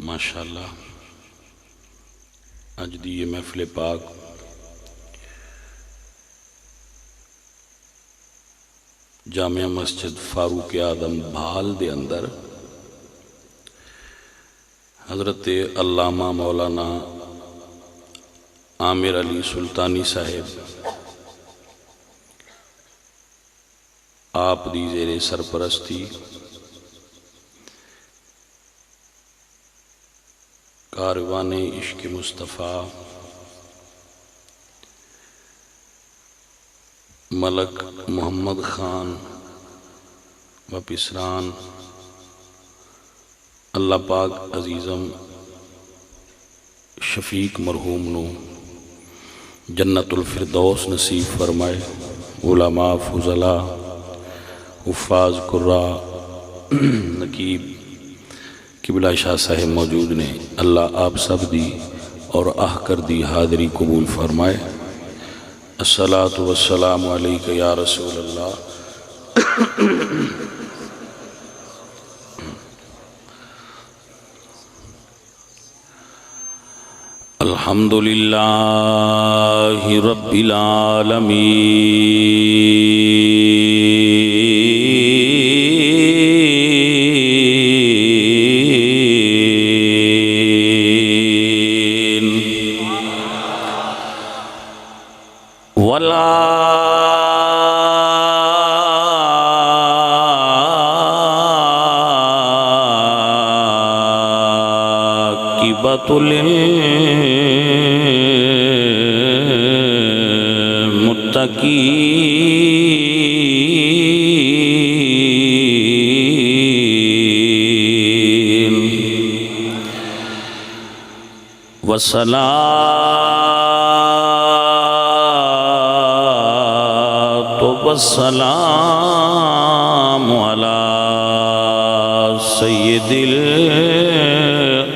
ماشاءاللہ اج دی یہ محفل پاک جامعہ مسجد فاروق اعظم بھال دے اندر حضرت علامہ مولانا عامر علی سلطانی صاحب آپ دی زیر سرپرستی کاروان عشق مصطفیٰ ملک محمد خان و پسران اللہ پاک عزیزم شفیق مرحوم نو جنت الفردوس نصیب فرمائے۔ علماء فضلاء حفاظ قراء نقیب قبلہ شاہ صاحب موجود نے، اللہ آپ سب دی اور آہ کر دی حاضری قبول فرمائے۔ الصلاۃ والسلام علیک یا رسول اللہ۔ الحمدللہ رب العالمین ولا عاقبۃ للمتقین والصلاة والسلام على سید الانبیاء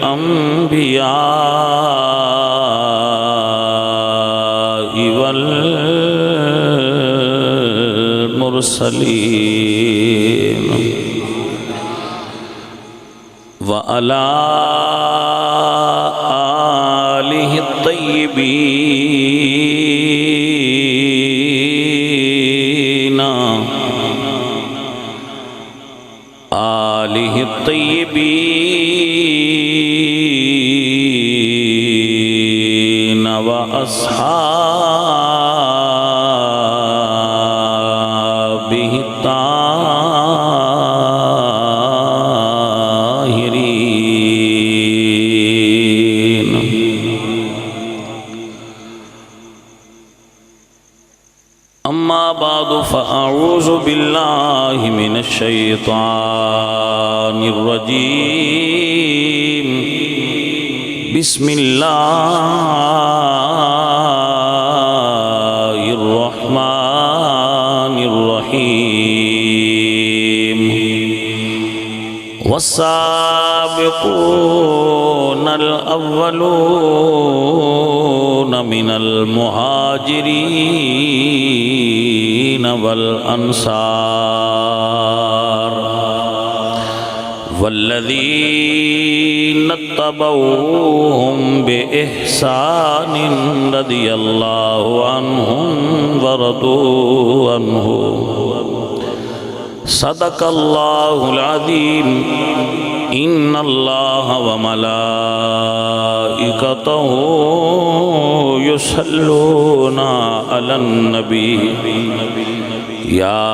والمرسلین وعلى آلہ الطیبین وأصحابہ الطاہرین۔ اما بعد فاعوذ باللہ من الشیطان الرجیم، بسم اللہ الرحمن الرحیم۔ والسابقون الأولون من المهاجرين والأنصار والذين اتبعوهم بإحسان رضي الله عنهم ورضوا عنه۔ صدق اللہ العظیم۔ ان اللہ وملائکتہ یصلون علی النبی یا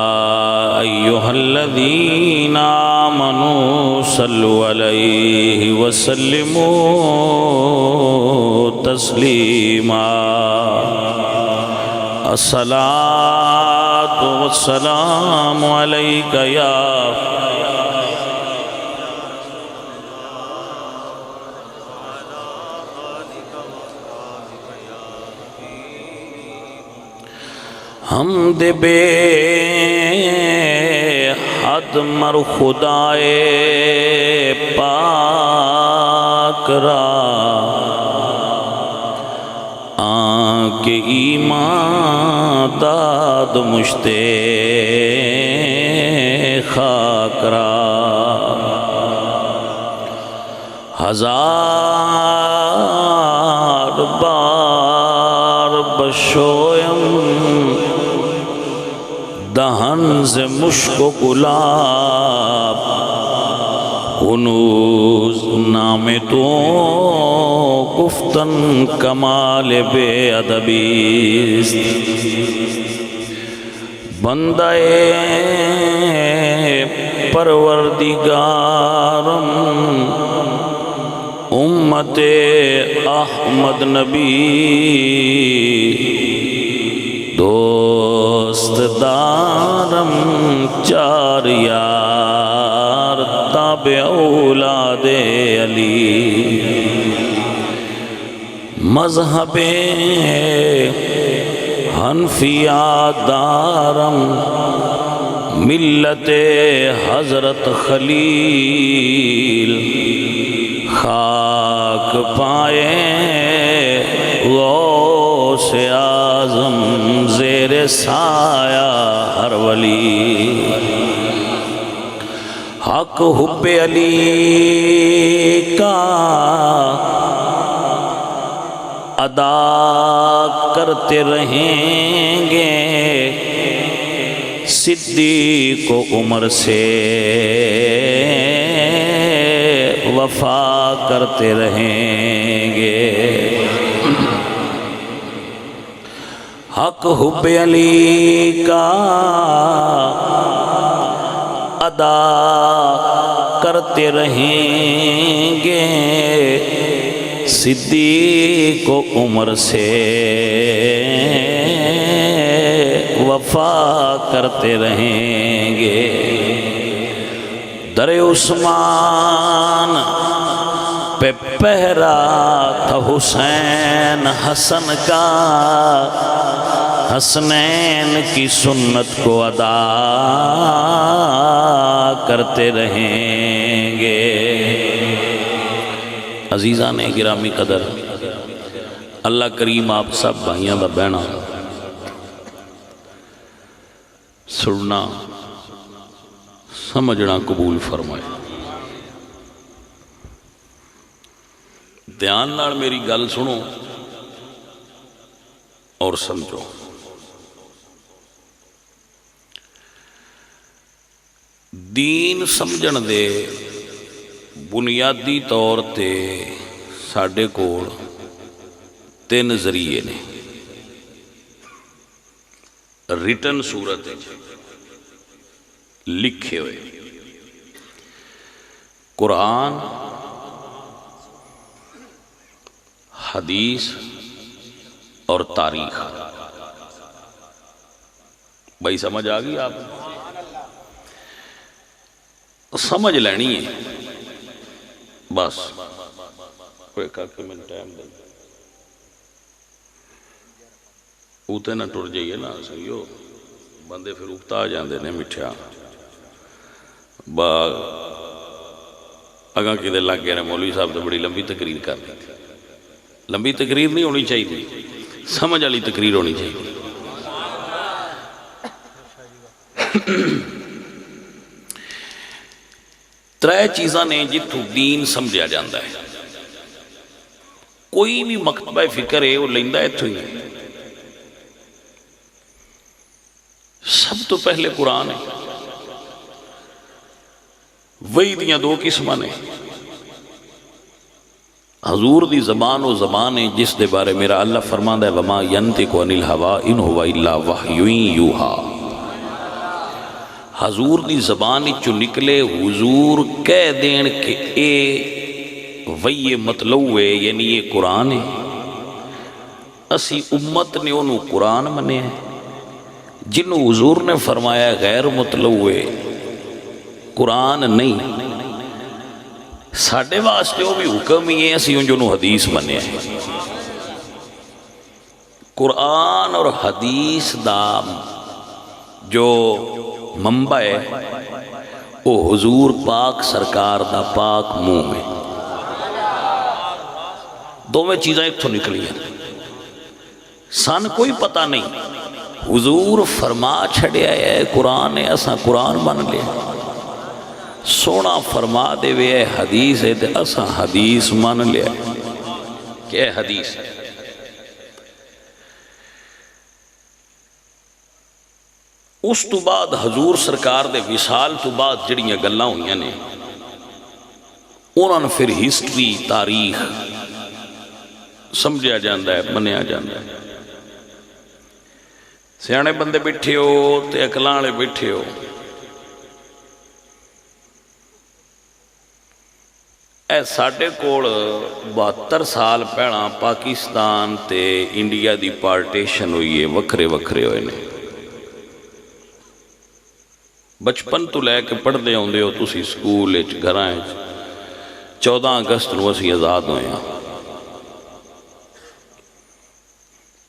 ایہا الذین آمنوا صلوا علیہ وسلموا تسلیما۔ الصلاۃ والسلام علیک یا حمد بے حد مر خدائے پاک را، آنکھ ایمان داد مجھتے خاک را۔ ہزار بار بشویم دہن سے مشک و گلاب ہنوز نام تو گفتن کمال بے ادبیست بندہ پروردگارم امت احمد نبی دوست دارم چار یار تابع اولاد علی مذہب حنفیہ دارم ملت حضرت خلیل خاک پائے غوث اعظم زیر سایہ ہر ولی حق حب علی کا ادا کرتے رہیں گے صدیق و عمر سے وفا کرتے رہیں گے حق حب علی کا ادا کرتے رہیں گے صدیق و عمر سے وفا کرتے رہیں گے در عثمان پہ پہرا تھا حسین حسن کا حسنین کی سنت کو ادا کرتے رہیں گے عزیزان گرامی قدر اللہ کریم آپ سب بھائیاں دا بہنا سننا سمجھنا قبول فرمائے دھیان نال میری گل سنو اور سمجھو دین سمجھن دے بنیادی طور تے ساڈے کول تین ذریعے نے ریٹن صورت لکھے ہوئے قرآن حدیث اور تاریخ بھائی سمجھ آ گئی آپ سمجھ لینی ہے بس کوئی منٹ ٹائم دے اوتے نہ ٹر جائیے نا سہیو بندے پھر اکتا جاندے نے مٹھیا اگاں کدے لگ گئے نے مولوی صاحب تو بڑی لمبی تقریر کر لی لمبی تقریر نہیں ہونی چاہیے سمجھ والی تقریر ہونی چاہیے ترے چیزاں نے جتوں دین سمجھا جاندہ ہے کوئی بھی مکتبہ فکر ہے وہ لیندہ ہے تو ہی سب تو پہلے قرآن ہے وہی دیاں دو قسمہ نے حضور دی زبان و زبان ہے جس دے بارے میرا اللہ فرماندہ ہے وَمَا يَنْتِقُ عَنِ الْهَوَىٰ إِنْ هُوَ إِلَّا وَحْيٌ يُوحَىٰ حضور دی زبان چو نکلے حضور کہہ دین کہ اے وہی مطلب ہے یعنی یہ قرآن ہے اسی امت نے انہوں قرآن منے ہیں جنہوں حضور نے فرمایا غیر مطلب ہے قرآن نہیں ساڑھے واسطے وہ بھی حکم ہی ہے اسی انہوں حدیث منے ہیں قرآن اور حدیث دا جو منبع ہے وہ حضور پاک سرکار دا پاک منہ میں دو میں چیزیں ایک تو نکلی ہیں سان کوئی پتہ نہیں حضور فرما چھڑے آئے قرآن ہے اساں قرآن بن لے سونا فرما دے وے اے حدیث ہے تے اسا حدیث مان لیا کہ اے حدیث ہے۔ اس تو بعد حضور سرکار دے وصال تو بعد جڑیاں گلاں ہوئیاں نے انہوں نے پھر ہسٹری تاریخ سمجھا جاندہ ہے، منیا جاندہ ہے۔ سیانے بندے بیٹھے ہو تے اکلاں والے بیٹھے ہو، اے ساڈے کول 72 سال پہلا پاکستان تے انڈیا دی پارٹیشن ہوئی ہے، وکھرے وکھرے ہوئے نے۔ بچپن تو لے کے پڑھ دے ہوندے ہو تسی سکول گھراں 14 اگست نو اسی آزاد ہوئے ہیں۔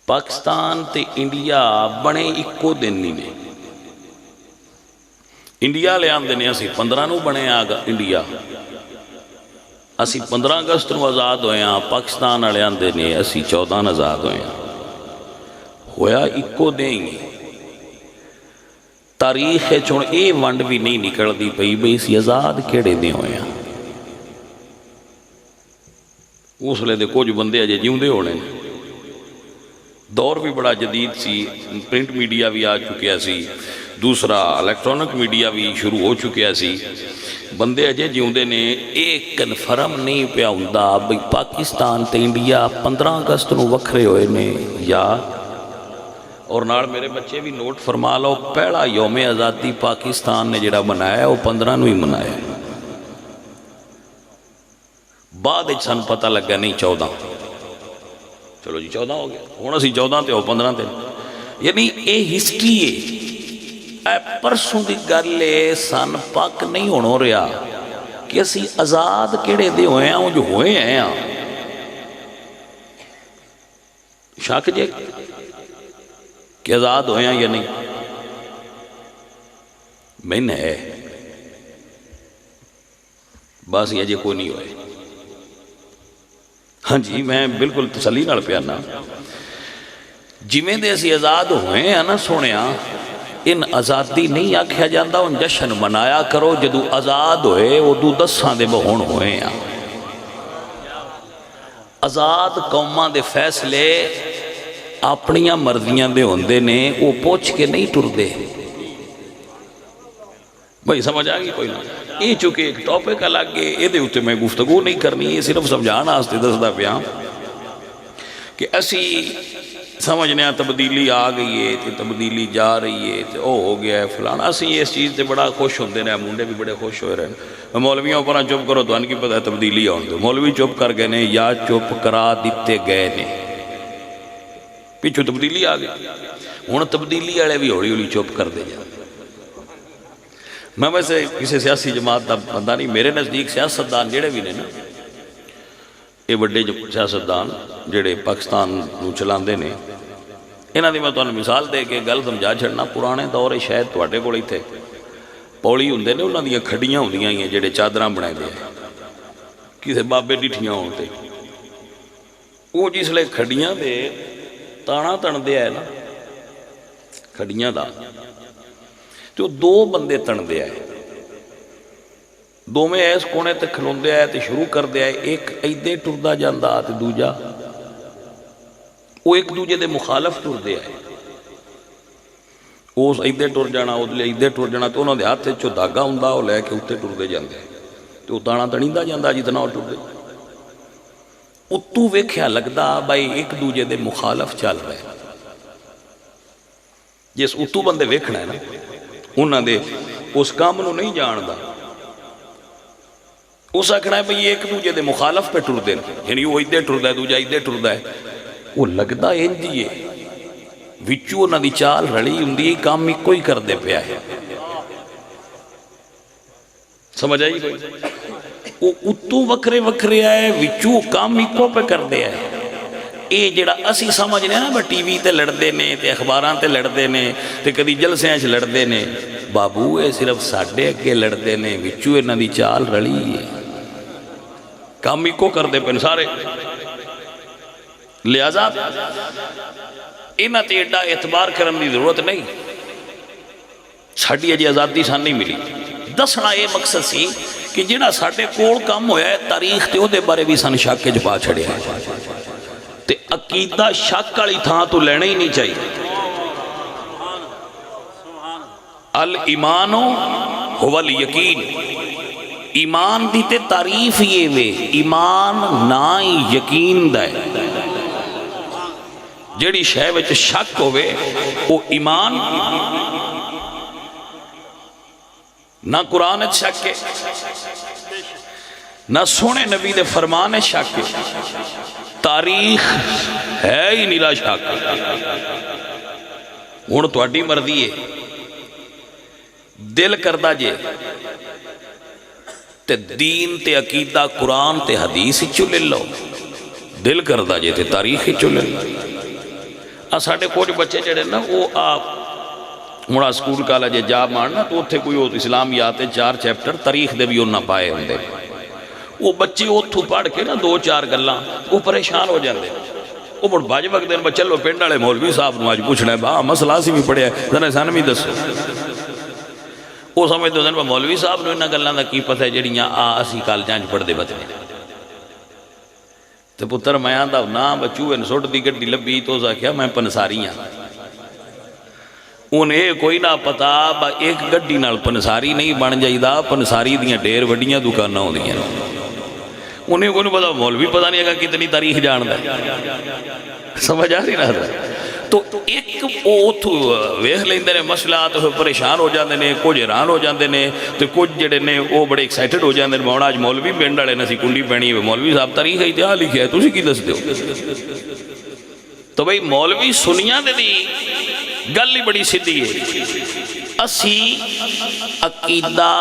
پاکستان تے انڈیا بنے اکو دن نہیں نے۔ انڈیا لے آندے نے اسی 15 نو بنے آگا انڈیا، اسی 15 اگست نو آزاد ہوئے ہیں۔ پاکستان والے آندے نے اسی 14 نو آزاد ہوئے ہیں، ہویا اکو دن ہی۔ تاریخ چون اے ونڈ بھی نہیں نکل دی پئی بھئی اسی آزاد کیڑے دے ہوئے ہیں۔ اس لئے دے کچھ بندے اجے جیوندے ہونے، دور بھی بڑا جدید سی، پرنٹ میڈیا بھی آ چکیا سی، دوسرا الیکٹرونک میڈیا بھی شروع ہو چکیا سی، بندے اجے جیوندے نے۔ ایک کنفرم نہیں پیا ہوندا بھئی پاکستان تے انڈیا 15 اگست نو وکھرے ہوئے نے یا، اور نال میرے بچے بھی نوٹ فرما لو، پہلا یوم آزادی پاکستان نے جڑا منایا ہے وہ 15 نو ہی منایا ہے۔ بعد سن پتہ لگا نہیں 14، چلو جی 14 ہو گیا، ہوں اسی 14 تے ہو 15 تے، یعنی اے ہسٹری ہے۔ اے پرسوں دی گل ہے، سن پاک نہیں ہونا رہا کہ اسی آزاد کیڑے دے ہوئے ہیں، وہ جو ہوئے ہیں شک جے کہ آزاد ہوئے ہیں یا نہیں، میں نے ہے بس یہ جے کوئی نہیں ہوئے۔ ہاں جی میں بالکل تسلی نال پیانا، جویں دے اسی آزاد ہوئے ہیں نا سونیا، ان آزادی نہیں آکھیا جاندہ، ان جشن منایا کرو جدو آزاد ہوئے وہ دو 10 دے بہون ہوئے ہیں۔ آزاد قوماں دے فیصلے اپنیاں مرضیاں دے ہوندے نے، وہ پوچھ کے نہیں ٹر دے۔ بھائی سمجھ آگئی کوئی نہ، یہ چونکہ ایک ٹاپک الگ ہے، یہ دے ہوتے میں گفتگو نہیں کرنی، یہ صرف سمجھانا آستے دسدہ پیا کہ اسی سمجھنے تبدیلی آ گئی ہے، تے تبدیلی جا رہی ہے، تے او ہو گیا ہے فلانا، اسی اس چیز تے بڑا خوش ہوندے نے، منڈے بھی بڑے خوش ہوئے رہے۔ مولویوں پر چپ کرو تو ان کی پتہ ہے تبدیلی آن دو، مولوی چپ کر گئے نے یا چپ کرا دیتے گئے نے، پیچھو تبدیلی آ گئی، ہوں تبدیلی والے بھی ہولی ہولی چپ کر دے جا۔ میں ویسے کسی سیاسی جماعت دا بندہ نہیں، میرے نزدیک سیاستدان جڑے بھی نے نا، یہ بڑے سیاستدان جڑے پاکستان نو چلاندے نے، انہاں دی میں تانوں مثال دے کے گل سمجھا چھڑنا، پرانے دور شاید تواڈے کول ایتھے پولی ہوندے نے، انہاں دیاں کھڑیاں ہوندیاں ہیں جڑے چادراں بنائے دے کسے بابے ڈٹھیاں ہون تے، وہ جس لئے کھڑیاں دے تانا تن دیا ہے نا کھڑیاں دا، تو 2 بندے تن دیا ہے، 2 میں ایس کونے تے کھلون دیا ہے تے شروع کر دیا ہے، ایک ایدے ٹردہ جاندہ تے دوجا وہ ایک دوجے دے مخالف ٹر دیا ہے، وہ ایدے ٹر جانا ادلے ایدے ٹر جانا، تو انہوں دے ہاتھ چو دھاگا ہوندہ وہ لے کے اتے ٹر دے جاندے تو وہ تانا تنیندہ جاندہ جتنا وہ ٹر دے، اتو ویکھیا لگدا بھائی ایک دوجے دے مخالف چل رہے، جس اتو بندے ویکھنا ہے نا انہاں دے اس کام نو نہیں جاندہ، اس آکھنا ہے بھئی ایک دوجے دے مخالف پہ ٹر دے، یعنی وہ ایدے ٹر دا ہے دوجہ ایدے ٹر دا ہے، وہ لگدا انجی ہے وچو نہ دی چال رڑی ہوندی کام میں کوئی کر دے پیا ہے، سمجھ آئی کوئی؟ وہ اتو وکرے وکرے آئے وچو کام میں کو پہ کر دے ہے، اے جڑا اسی سمجھنے نا با ٹی وی تے لڑ دے نے تے اخباران تے لڑ دے نے تے کدی جلسے ہیں لڑ دے نے، بابو اے صرف ساڑھے اگے لڑ دے نے وچو اے نہ دی چال رڑی ہے، کام میں کو کر دے پہ سارے، لہذا انہاں تے ایڈا اعتبار کرن دی ضرورت نہیں، ساڑھی اجی آزادی سان نہیں ملی، دسنا یہ مقصد سی کہ جہاں ساڈے کول کم ہویا ہے تاریخ تے وہ بارے بھی سن شک کے پا چھڑیا ہے تے عقیدہ شک والی تھان تو لینا ہی نہیں چاہیے۔ الایمان هو الیقین، ایمان دی تے تعریف یہ وے ایمان نہ یقین دا ہے، جیڑی شے وچ شک ہوئے وہ ایمان نہ قرآن شک ہے نہ سونے نبی دے فرمان شک ہے، تاریخ ہے ہی نیلا شک۔ ہن تہاڈی مرضی ہے، دل کردہ جے تے دین تے عقیدہ قرآن تے حدیث ہی چلے لو، دل کردہ جے تے تاریخ ہی چلے لو۔ ساڑھے کچھ بچے جڑے نا وہ آپ مڑا سکول کالج جا مارنا تو اتھے کوئی اسلامیات 4 چیپٹر تاریخ دے بھی انہاں پائے ہوندے، وہ بچے اتھو پڑھ کے نا 2-4 گلاں وہ پریشان ہو جاندے، وہ مڑ باج وقت دن چلو پنڈ والے مولوی صاحب نو آج پوچھنا ہے با مسئلہ سی بھی پڑھیا ہے ذرا سن بھی دسو، وہ سمجھتے ہیں مولوی صاحب نو انہاں گلاں دا کی پتہ ہے جڑیاں اسی کالجاں وچ پڑھدے بچے تے پتر میں آندا نا بچو ان سٹ دی گڈی لبھی تو اس آکھیا میں پنساری ہاں، انہیں کوئی نہ پتا با ایک گڈی نال پنساری نہیں بن جائیدہ، پنساری دیاں ڈیر وڈیاں دکاناں ہوں دیاں، انہیں کوئی نہ پتا مولوی پتا نہیں ہے کہ کتنی تاریخ جان ہے، سمجھ آ رہی نہ تھا تو ایک اوتھو ویخ لیندے نے مسئلہ تو پریشان ہو جاندے نے، کچھ حیران ہو جاندے نے تو کچھ جڑے نے وہ بڑے ایکسائٹڈ ہو جاندے نے مونا آج مولوی پنڈ والے نسی کنڈی پینی ہے مولوی صاحب تاریخ اتحاد لکھیا ہے تسی کی دس دیو، تو بھئی مولوی سنیاں دے دی گل ہی بڑی سیدھی ہے، اسی عقیدہ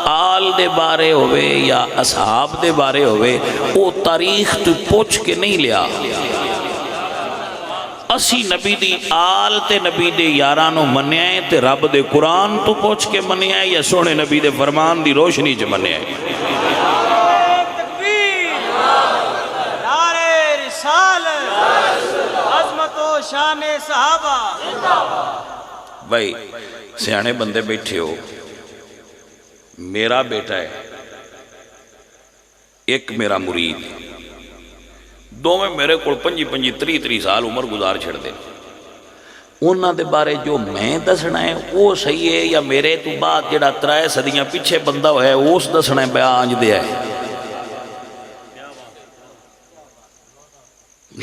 آل دے بارے ہوئے یا اصحاب دے بارے ہوئے وہ تاریخ تو پوچھ کے نہیں لیا، اسی نبی دی آل تے نبی دے یارانو منیائے تے رب دے قرآن تو پوچھ کے منیائے یا سونے نبی دے فرمان دی روشنی چ منیائے۔ نعرہ رسالت، عظمت و شان صحابہ۔ بھائی سیانے بندے بیٹھے ہو، میرا بیٹا ہے ایک میرا مرید، دو میں میرے کو 25-30 سال عمر گزار چھڑ دے، انہاں دے بارے جو میں دسنا ہے وہ صحیح ہے یا میرے تو بعد جڑا 3 صدیاں پیچھے بندہ ہویا ہے اس دسنا ہے بیان آنج دیا ہے؟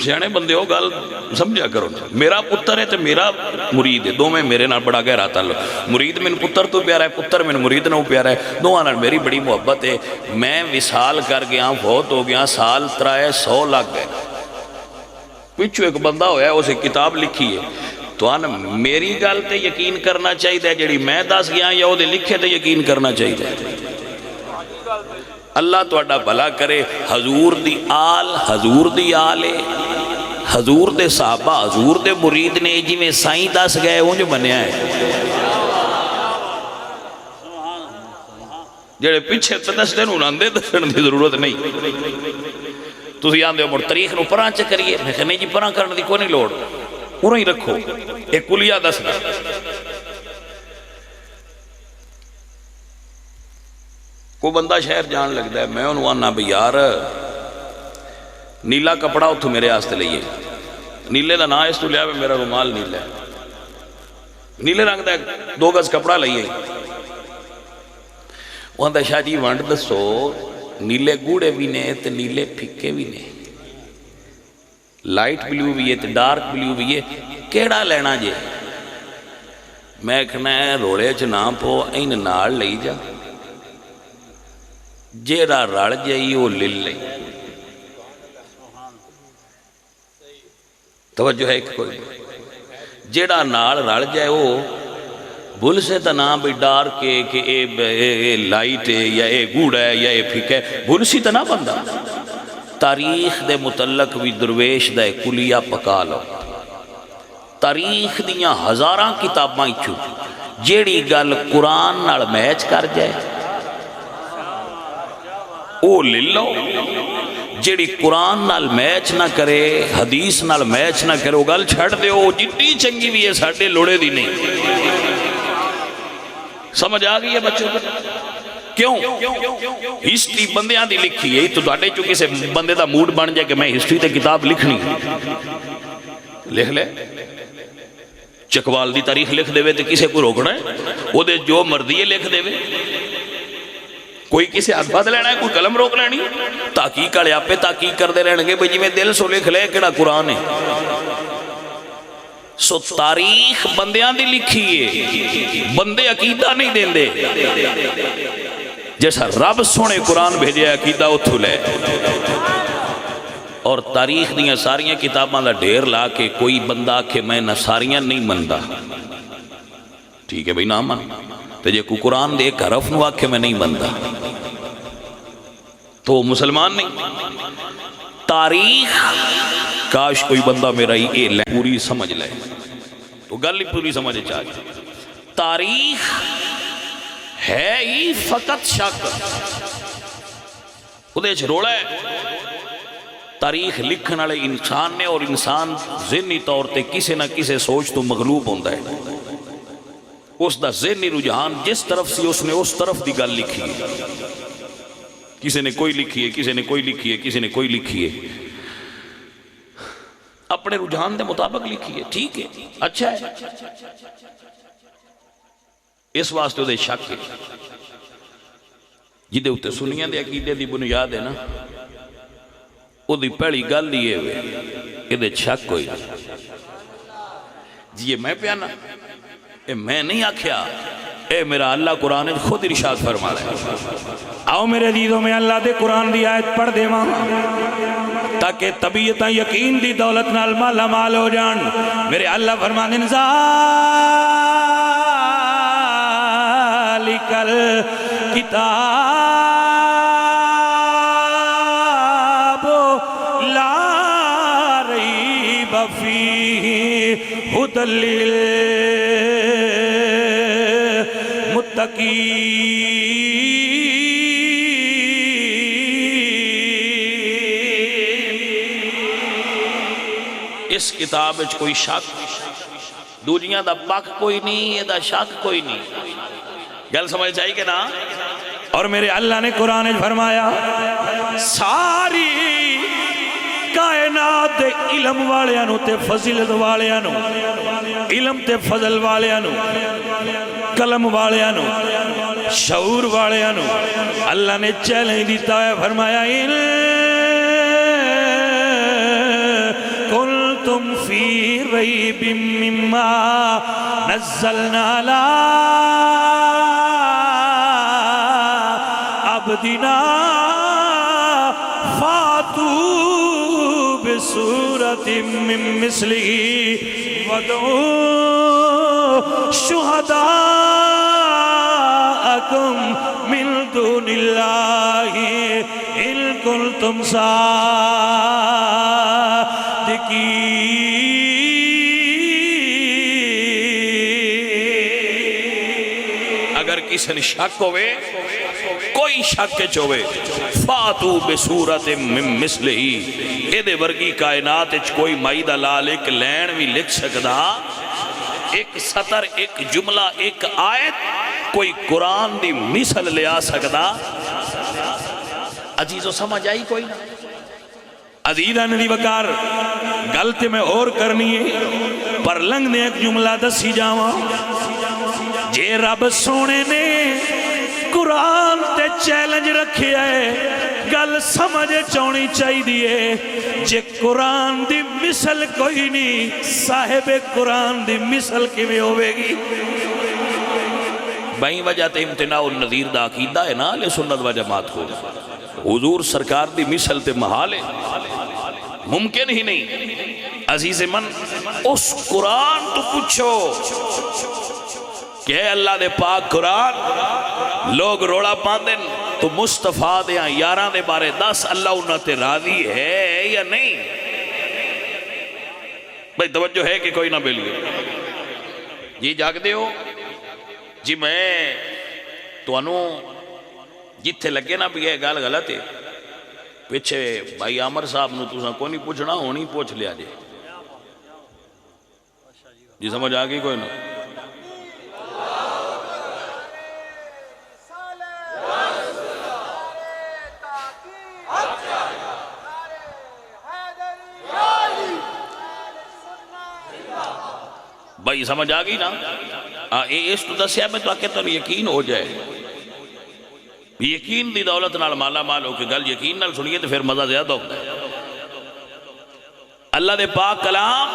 سیانے بندے ہو گل سمجھا کرو، میرا پتر ہے تو میرا مرید ہے، دو میں میرے نال بڑا گہرا تعلق، مرید میں پتر تو پیارا ہے، پتر میں مرید نہ پیارا ہے، دو نال میری بڑی محبت ہے، میں وصال کر گیا فوت ہو گیا سال 300 لگ گئے، پچھو ایک بندہ ہویا ہے اسے کتاب لکھی ہے، تو میری گل تے یقین کرنا چاہیے جڑی میں دس گیا یا وہ لکھے تے یقین کرنا چاہیے۔ اللہ تو اڈا بھلا کرے، حضور دی آل ہے، حضور دے صحابہ حضور دے مرید نے جی میں سائیں دس گئے انج بنیا ہے، جڑے پیچھے دس دن انہاں دسن دی ضرورت نہیں، تسی آندے ہو تاریخ نو پران چ کریے، میں کہ نہیں جی پران کرنے دی کوئی نہیں لوڑ، انہوں ہی رکھو، ایک کلیہ دس گئے۔ کو بندہ شہر جان لگتا ہے، میں انہوں آنا بھی یار نیلا کپڑا اتھو میرے آستے لئیے، نیلے دا نا اس تو لیا میرا رومال نیلے، نیلے رنگ دا 2 گز کپڑا لئیے، وہاں دا شاہ جی وانڈ دسو نیلے گوڑے بھی نے تے نیلے پھکے بھی نے، لائٹ بلیو بھی ہے تے ڈارک بلیو بھی ہے، کیڑا لینا جے؟ میں کہنا ہے روڑے چنا پو این نال لئی جا، جیڑا رڑ جائی وہ لل لئی، توجہ ہے ایک کوئی جیڑا نال رڑ جائے وہ بھول سے تا نام بھی ڈار کے کہ اے لائٹ ہے یا اے گوڑ ہے یا اے پھک ہے، بھول سی تا نہ بندہ، تاریخ دے متعلق بھی درویش دے کلیہ پکا لو، تاریخ دیاں ہزاراں کتاباں چھو جیڑی گل قرآن نال میچ کر جائے او لے لو، جیڑی قرآن نال میچ نہ کرے حدیث نال میچ نہ کرے وہ گل چھڑ دے، وہ جتنی چنگی بھی ہے ساڑھے لوڑے دی نہیں، سمجھ آ گئی ہے بچوں کو؟ کیوں؟ ہسٹری بندیاں دی لکھی ہے، تو تواڈے چوں کسے بندے دا موڈ بن جائے کہ میں ہسٹری تے کتاب لکھنی، لکھ لے۔ چکوال دی تاریخ لکھ دے تے کسے کو روکنا ہے؟ وہ دے جو مرضی لکھ دے، کوئی کسے ہاتھ بات لینا ہے، کوئی قلم روک لینی؟ تحقیق والے آپ پہ تحقیق کرتے رہن گے بھئی جی میں دل سو لکھ لے کہڑا قرآن ہے۔ سو تاریخ بندیاں دی لکھی ہے، بندے عقیدہ نہیں دین دے، جیسا رب سونے قرآن بھیجے عقیدہ اتھو لے۔ اور تاریخ دیاں ساریاں کتاباں دا ڈھیر لا کے کوئی بندہ کہ میں نہ ساریاں نہیں مندا، ٹھیک ہے بھئی نہ من، تو جے کوئی قرآن دے ایک حرف نو آکھے میں نہیں مندا تو مسلمان نہیں۔ تاریخ کاش کوئی بندہ میرا یہ لے پوری سمجھ لے تو گل ہی پوری سمجھ چاہیے۔ تاریخ ہے ہی فقط شک، وہ روڑا ہے۔ تاریخ لکھن والے انسان نے، اور انسان ذہنی طور تے کسی نہ کسی سوچ تو مغلوب ہوتا ہے، اس دا ذہنی رجحان جس طرف سی اس نے اس طرف دی گل لکھی ہے، کسی نے کوئی لکھی ہے، کسی نے کوئی لکھی ہے، کسی نے کوئی لکھی ہے، اپنے رجحان دے مطابق لکھی ہے، ٹھیک ہے اچھا ہے، اس واسطے دے شک ہے جدے ہوتے سنیاں دے عقیدے دی بنیاد ہے نا، وہ دی پہلی گل یہ ہوئے کہ دے شک کوئی جی میں پیانا اے میں نہیں آکھیا، اے میرا اللہ قرآن خود ارشاد فرما رہا ہے۔ آؤ میرے عزیزوں میں اللہ دے قرآن دی آیت پڑھ دے ماں تاکہ طبیعتاں یقین دی دولت نال مالا مال ہو جان۔ میرے اللہ فرمان ذالک الکتاب لا ریب فیہ ھدی للمتقین۔ اس کتاب وچ کوئی شک دنیا دا پک کوئی نہیں، یہ دا شک کوئی نہیں، گل سمجھ چاہیے کہ نا۔ اور میرے اللہ نے قرآن فرمایا ساری کائنات دے علم والیانو تے فضیلت والیانو، علم تے فضل والیانو، قلم والیانو، شعور والیانو اللہ نے چیلنج دیتا ہے، فرمایا تم فی ریب مما نزلنا علی عبدنا فاتوا بسورۃ من مثلہ وادعوا شہداءکم من دون اللہ ان کنتم صادقین۔ اگر کسی نے شک ہوئے، کوئی شک چوئے، فاتو بصورت من مثلہ، اے دے ورگی کائنات اچ کوئی مائی دا لال ایک لین بھی لکھ سکدا، ایک سطر، ایک جملہ، ایک آیت، کوئی قرآن دی مثل لے آ سکدا؟ عزیزو سمجھ آئی کوئی نہ؟ عزیزان دی وکار گلتے میں اور کرنی ہے، پر لنگ نے ایک جملہ دسی جاواں، جے رب سونے نے قرآن تے چیلنج رکھے ہے، گل سمجھ چونی چاہی دیئے، جے قرآن دی مثل کوئی نہیں، صاحب قرآن دی مثل کی میں ہوئے گی؟ بہی وجہ تے امتناع النظیر دا عقیدہ ہے نا لے سنت و جماعت کو، حضور سرکار دی مثل تے محال ہے، ممکن ہی نہیں۔ عزیز من اس قرآن تو پوچھو کہ اے اللہ دے پاک قرآن، لوگ روڑا پاندن تو مصطفیٰ دے یاراں دے بارے دس اللہ انہاں تے راضی ہے یا نہیں؟ بھئی توجہ ہے کہ کوئی نہ بیلیے جی جاگ دے ہو جی میں تو انہوں جتھے لگے نا بھی یہ گال غلط ہے، پیچھے بھائی عامر صاحب نو تُساں کو نہیں پوچھنا ہونی پوچھ لیا جے جی سمجھ آگئی کوئی نہ؟ بھائی سمجھ آ گئی نا؟ اس تو دسیا میں تو آکے تو یقین ہو جائے، یقین دی دولت نال مالا مال ہو کے گل یقین نال سنیے تو پھر مزہ زیادہ ہوتا ہے۔ اللہ دے پاک کلام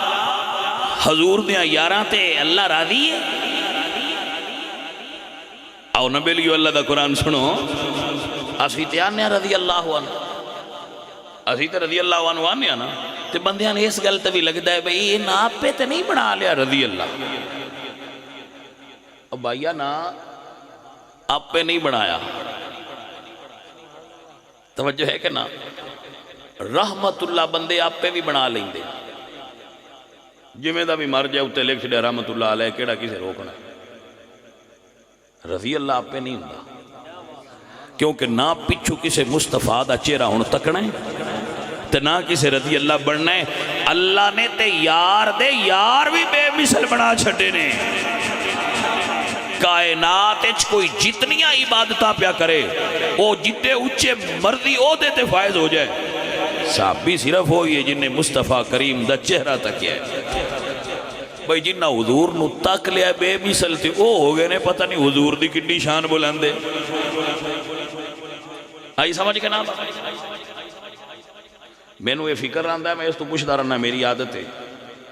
حضور دیاں یاراں تے اللہ راضی ہے۔ آؤ نبی لیو اللہ دا قرآن سنو، اسی تے آنے رضی اللہ عنہ، اسی تے رضی اللہ عنہ آنے نا، تے بندیاں نے اس گل تے بھی لگتا ہے بھئی یہ نا پہ تے نہیں بنا لیا رضی اللہ، اب بھائیہ نا آپ پہ نہیں بنایا، توجہ ہے کہ نا؟ رحمت اللہ بندے آپ پہ بھی بنا لیں دے، جمیں دا بھی مر جائے اتے لکھ چھڑے رحمت اللہ علیہ کیڑا کسے روکنا، رضی اللہ آپ پہ نہیں ہوں، کیونکہ نہ پچھو کسے مصطفیٰ دا چہرہ ہون تکنا ہے تے نہ کسے رضی اللہ بڑھنا ہے۔ اللہ نے تے یار دے یار بھی بے مثل بنا چھٹے نے، کائنات اچھ کوئی جتنیاں عبادتہ پیا کرے وہ جتے اچھے مرضی او دیتے فائز ہو جائے، صحابی صرف ہوئی ہے جنہیں مصطفیٰ کریم دا چہرہ تکیا ہے۔ بھئی جنہ حضور نو تک لیا بے مثل تھی او ہو گئے نے پتہ نہیں حضور دی کتنی شان بلندے، آئی سمجھ کے نام؟ میں نو یہ فکر رہندا ہے، میں اس تو پوچھتا رہنا، میری عادت ہے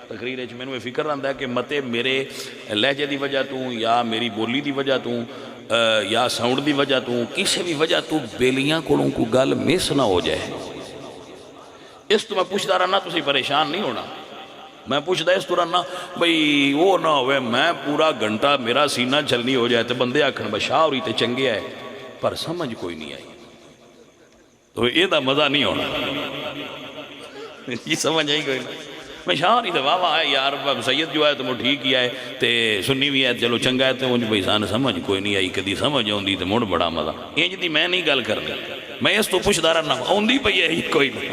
تقریر ہے، میں نو یہ فکر رہندا ہے کہ متے میرے لہجے دی وجہ تو یا میری بولی دی وجہ تو یا ساؤنڈ دی وجہ تو کسی بھی وجہ تو بیلیاں کولوں کو گل مس نہ ہو جائے، اس تو میں پوچھتا رہنا، تسی پریشان نہیں ہونا، میں پوچھتا اس تو رہنا بھئی وہ نہ ہوئے میں پورا گھنٹہ میرا سینہ چلنی ہو جائے تو بندے آکھن بشاہ ہوئی تے چنگے آئے پر سمجھ کوئی نہیں آئی، تو یہ دا مزہ نہیں ہونا، یہ سمجھ آئی کوئی نہیں، میں شاہ نہیں تو واہ ہے یار سید جو ہے تو وہ ٹھیک ہی آئے تے سنی بھی ہے چلو چنگا ہے تو مجھے بھئی سان سمجھ کوئی نہیں آئی، کدی سمجھ آؤندی تو مڑ بڑا مزہ، یہ جدی میں نہیں گل کرنی، میں اس تو پوچھتا رہنا آؤندی پئی ہے کوئی نہیں،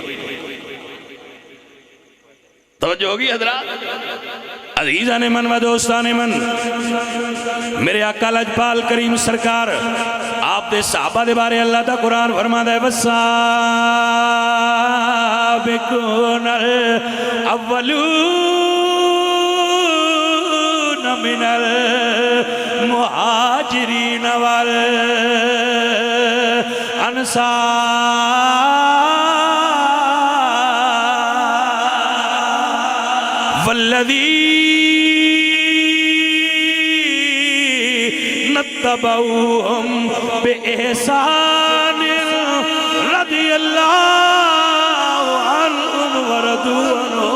توجہ ہوگی حضرات؟ عزیزان من و دوستان من، میرے آقا لجپال کریم سرکار آپ دے صحابہ دے بارے اللہ دا قرآن فرما دے والسابقون الاولون من المہاجرین والانصار والذین اتبعوہم بإحسان رضی اللہ عنہم ورضوا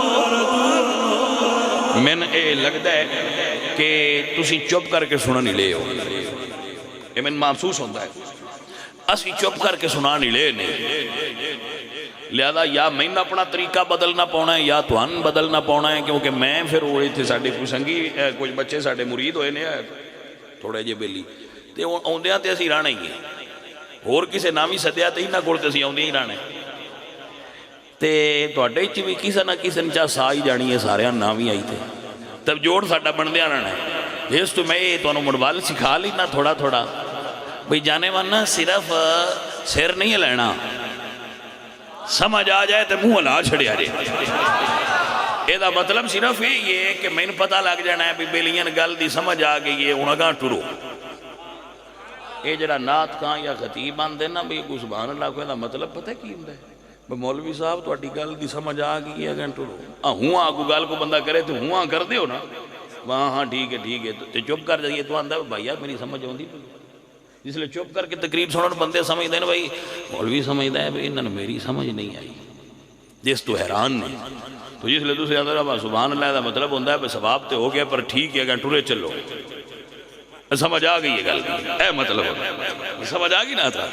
میں نے لگتا ہے کہ تسی چپ کر کے سنا نہیں لے ہو، یہ میں محسوس ہوتا ہے اسی چپ کر کے سنا نہیں لے نہیں، لہذا یا میں نے اپنا طریقہ بدلنا پاؤنا ہے یا تو ان بدلنا پاؤنا ہے، کیونکہ میں پھر ہوئے تھے ساڑھے کوئی سنگی کچھ بچے ساڑھے مرید ہوئے نے تھوڑے جے بیلی تے آؤندیاں تے اسی رانے ہی اور کسے نامی سدیا تے ہی نہ گوڑتے اسی آؤندیاں ہی رانے تے توڑے چی بھی کسا نہ کسا نچا سائی جانی ہے سارے نامی آئی تھے تب جوڑ ساڑھا بندیاں رانے اس تو میں تو انہوں مڑوال سکھا لی نہ تھوڑا تھوڑا بھئی جانے وانا صرف سیر نہیں لینا، سمجھ آ جائے تو منہ ہلا چھڑے آ جائے، یہ دا مطلب صرف یہ کہ میں نے پتہ لگ جانا ہے بیلیاں گل دی سمجھ آ گئی ہے انہاں کہاں ٹرو، یہ جڑا نات کہاں یا خطیب آندے نا بھی کو سبحان اللہ کو دا مطلب پتہ کی ہوں ہے مولوی صاحب تو اٹھی گل دی سمجھ آ گئی ہے اگر ٹرو ہوں آگو گل کو بندہ کرے تو ہوں آ کر دے ہو نا وہاں ہاں ٹھیک ہے تو چپ کر جائیے تو آندہ بھائی یار میری سمجھ ہوندی جس لئے چپ کر کے تقریب سنن بندے سمجھ دیں بھائی مولوی سمجھ دیں بھائی انہوں نے میری سمجھ نہیں آئی جس تو حیران نہیں تو جس لئے تو سے آدھر سبحان اللہ دا مطلب ہوندہ ہے ثواب تے ہو گیا پر ٹھیک ہے اگر ٹورے چلو سمجھ آ گئی یہ گل اے مطلب ہوتا ہے سمجھ آ گئی نا تھا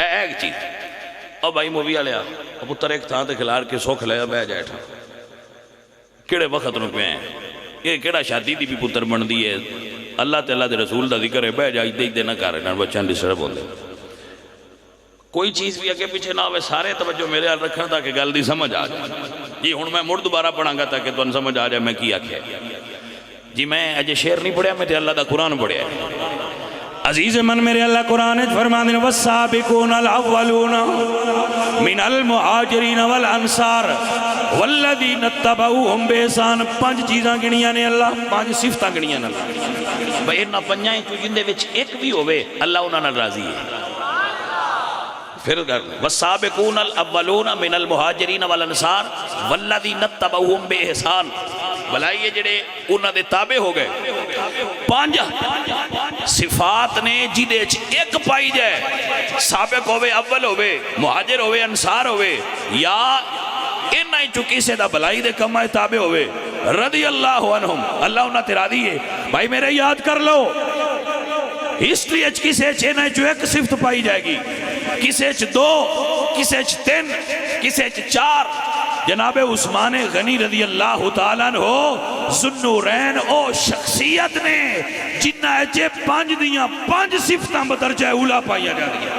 ایک چیز اور بھائی مووی آلیا پتر ایک تھا تے کھلار کے سوکھ لیا بہ جائے تھا کیڑے وقت نو پہ ہیں یہ کیڑا شادی دی بھی پتر بن دی ہے اللہ تے اللہ دے رسول دا ذکر ہے بہ جائی دیکھ دینا کر رہے ہیں بچان ڈسٹرب ہوندے کوئی چیز بھی اگے پیچھے نہ ہوئے سارے توجہ میرے حال رکھنا تاکہ گل دی سمجھ آ جائے جی ہن میں مڑ دوبارہ پڑھاں گا تاکہ تو ان سمجھ آ جائے میں کی آکھیا جی میں اجے شعر نہیں پڑھیا میں تے اللہ دا قرآن پڑھیا عزیز من میرے اللہ قرآن فرمانے والسابقون الاولون من المہاجرین والانصار والذین اتبعوہم بإحسان. 5 چیزاں گنیاں نے اللہ، 5 صفتاں گنیاں نے اللہ. بھئی انہاں 5 چوں جندے وچ ایک بھی ہوئے اللہ انہاں نال راضی ہے. پھر والسابقون الاولون من المہاجرین والانصار والذین اتبعوہم بإحسان. بھلائی یہ جڑے انہاں دے تابع ہو گئے. 5 صفات نے جدے ایک پائی جائے، سابق ہوئے، اول ہوئے، مہاجر ہوئے، انصار ہوئے، یا انہاں چو کسے دا بھلائی دے کمائے تابع ہوئے، رضی اللہ عنہم، اللہ انہاں تے راضی ہے. بھائی میرے یاد کر لو، ہسٹری اچ کسے انہاں چو ایک صفت پائی جائے گی، کسے 2، کسے 3، کسے 4. جناب عثمان غنی رضی اللہ تعالیٰ عنہ ذوالنورین او شخصیت نے جنہ اچھے 5 دیاں 5 صفتاں بدرجہ اولا پائیا جا دیا.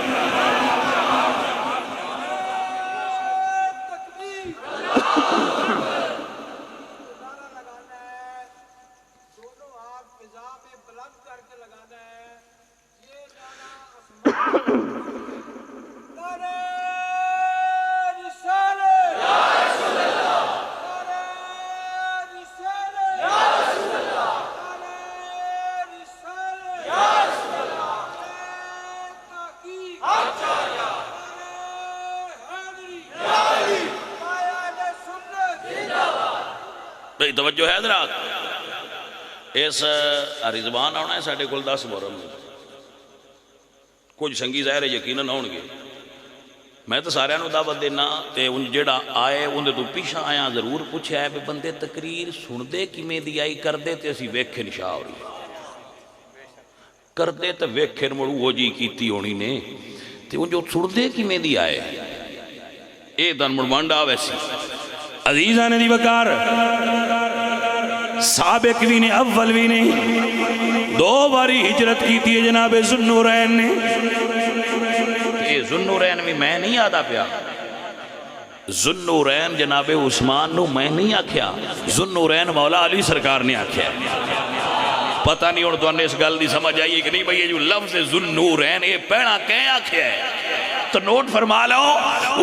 توجہ ہے حضرات. اس رضوان آنا ہے ساڑھے کل 10 محرم میں. کچھ سنگی ظاہر یقیناً آن گے. میں تو سارے انہوں دعوت دینا تے ان جڑا آئے ان دے پیشہ آیا ضرور پوچھے ہے کہ بندے تقریر سن دے کی میں دی آئی کر دے تے اسی ویکھے نشاہ ہو رہی کر دے تے ویکھے مڑو وہ جی کیتی ہونی نے تے ان جو سن دے کی میں دی آئے اے دن مڑمانڈا ویسی. عزیزان دی وکار سابق بھی نے اول بھی نے 2 باری ہجرت کی تھی جناب ذوالنورین نے. یہ ذوالنورین بھی میں نہیں آدھا پیا. ذوالنورین جناب عثمان نو میں نہیں آکھیا، ذوالنورین مولا علی سرکار نے آکھیا. پتہ نہیں اور تو انہیں اس گل دی سمجھ آئیے کہ نہیں بھئی یہ جو لفظ ذوالنورین یہ پہنا کہیں آکھیا ہے تو نوٹ فرما لو.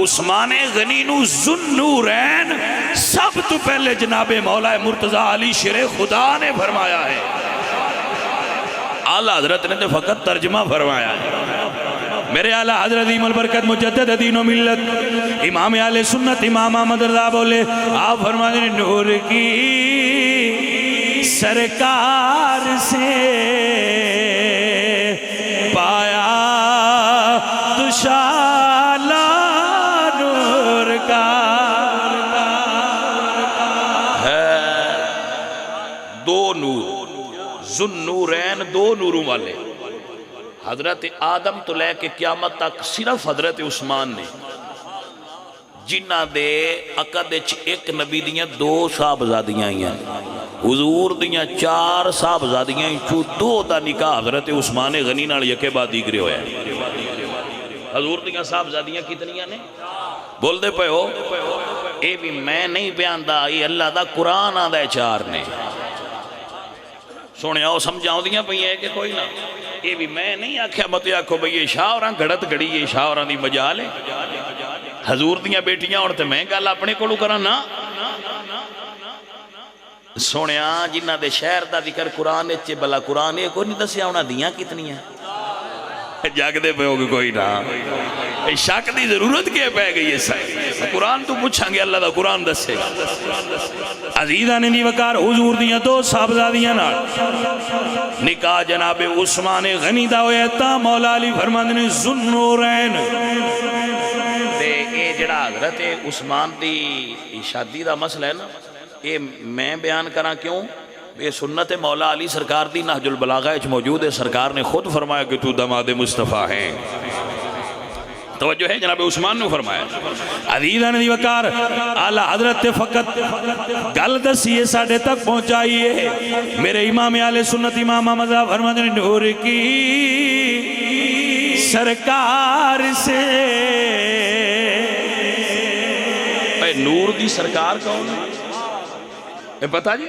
عثمان غنی نو ذوالنورین سب تو پہلے جناب مولا مرتضی علی شیر خدا نے فرمایا ہے. اعلیٰ حضرت نے تو فقط ترجمہ فرمایا ہے. میرے اعلیٰ حضرت عیم البرکت مجدد دین و ملت امام اہل سنت امام احمد رضا بولے آپ فرماتے ہیں نور کی سرکار سے پایا دشالہ نور کا ہے. 2 نور ذوالنورین 2 نوروں والے. حضرت آدم تو لے کے قیامت تک صرف حضرت عثمان نے جنہ دے عقد ایک نبی دیاں 2 صاحبزادیاں ہیں. حضور دیاں 4 صاحبزادیاں چو 2 دا نکاح حضرت عثمان غنی نال یکے بعد دیگرے ہویا ہے. حضور دیاں صاحبزادیاں کتنیاں نے بول دے پہ ہو. اے بھی میں نہیں بیان دا یہ اللہ دا قرآن آدھا 4 نے. سونے آؤ سمجھاؤں دیاں پہ یہ ہے کہ کوئی نہ. یہ بھی میں نہیں آکھیا مت آکھو بھئی یہ شاہوراں گھڑت گھڑی یہ شاہوراں دی مجال ہے. حضور دیاں بیٹیاں اور تے میں گل اپنے کولو کراں نا. سونیا جنہ دے شہر دا ذکر قرآن اچھے بلا قرآن یہ کوئی نہیں دسیا ہونا دیاں کتنی ہیں. جاگ دے پہ ہوگی کوئی نہ. شک دی ضرورت کیا پہ گئی ہے سائے. قرآن تو پوچھاں گے اللہ دا قرآن دسے گا. عزیزہ نے وقار حضور دیاں 2 صاحبزادیاں نال نکاح جناب عثمان غنی دا ہویا تا مولا علی فرماندے نے ذوالنورین تے اے جڑا حضرت عثمان دی شادی دا مسئلہ ہے نا یہ میں بیان کراں کیوں. یہ سنت مولا علی سرکار دی نہج البلاغہ اچ موجود ہے. سرکار نے خود فرمایا کہ تو دماد مصطفیٰ ہیں. توجہ ہے جناب عثمان نے فرمایا. عزیزان دی وقار اعلیٰ حضرت فقط گل دسیے ساڑھے تک پہنچائیے. میرے امام اہل سنت امام احمد فرماتے ہیں نور کی سرکار سے. نور دی سرکار کون ہے پتا جی؟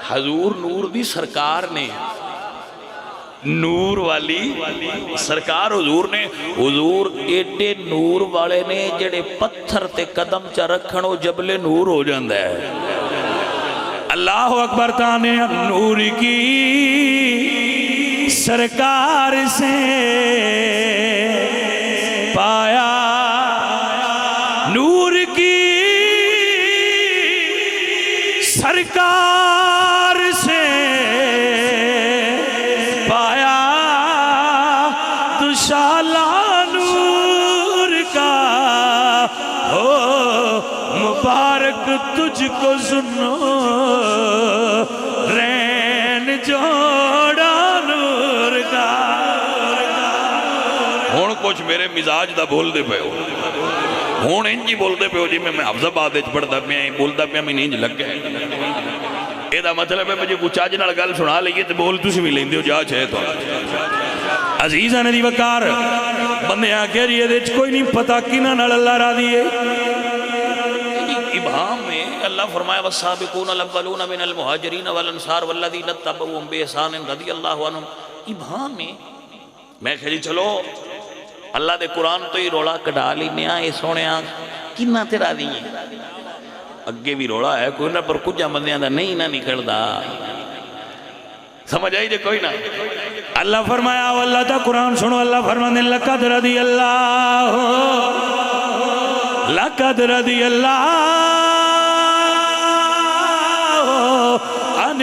حضور نور دی سرکار نے نور والی سرکار حضور نے حضور ایڈے نور والے نے جڑے پتھر تے قدم چا رکھن او جبل نور ہو جاندہ ہے. اللہ اکبر تانے نور کی سرکار سے پایا نور کی سرکار سے پایا دشالہ نور کا ہو مبارک تجھ کو سنو رین جوڑا نور کا. ہون کچھ میرے مزاج دا بول دے پہ ہو ہون انجی بول دے پہ ہو جی میں حفظ آباد پڑھتا پہ بولتا پہ میں نہیں لگ گئے. یہ دا مطلب ہے مجھے کچھ آج نال گل سنا لئیے تو بول تُسی بھی لیندے ہو جا چھے تو عزیزہ ندی وکار بندے آکے رہی ہے کوئی نہیں پتا کینا نال اللہ را دیئے. ابہام میں اللہ فرمایا والسابقون الاولون من المہاجرین والانصار والذین اتبعوہم بإحسان رضی اللہ عنہم. ابہام میں کہا جی چلو اللہ دے قرآن تو ہی روڑا کڑا لینے آئے سونے آنکھ کنہ تیرا دیئے اگے بھی روڑا ہے کوئی نہ پر کچھ بندیاں دا نہیں نہ نکل دا. سمجھ آئی جے کوئی نہ. اللہ فرمایا واللہ تا قرآن سنو اللہ فرمانے لقد رضی اللہ لقد رضی اللہ عن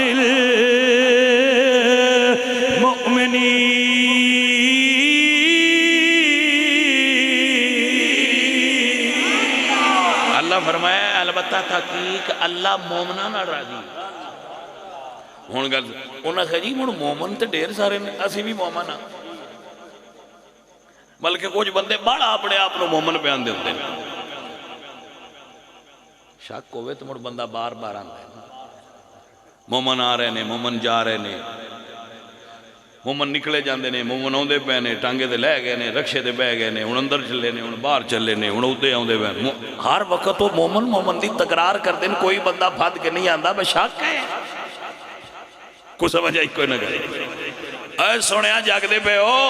المؤمنین. اللہ فرمایا البتہ تحقیق اللہ مومنہ نہ راضی. ہون گل انہاں کہا جی من مومن تے ڈھیر سارے اسی بھی مومن ہاں بلکہ کچھ بندے بڑا اپنے آپ نو مومن بیان دے ہوتے ہیں. شک ہوئے تو مڑ بندہ بار بار آندہ ہے مومن آ رہے نے مومن جا رہے نے مومن نکلے جاندے نے مومن آندے پہ نے ٹانگے دے لے گئے نے رکشے دے بہ گئے نے ان اندر چلے نے ان باہر چلے نے ان ادھے آندے پہ. ہر وقت وہ مومن دی تکرار کر دیں کوئی بندہ پھاد کے نہیں آندہ بے شک ہے کو سمجھ آئی کوئی نہ کرے. اے سوڑیاں جاگ دے پہ ہو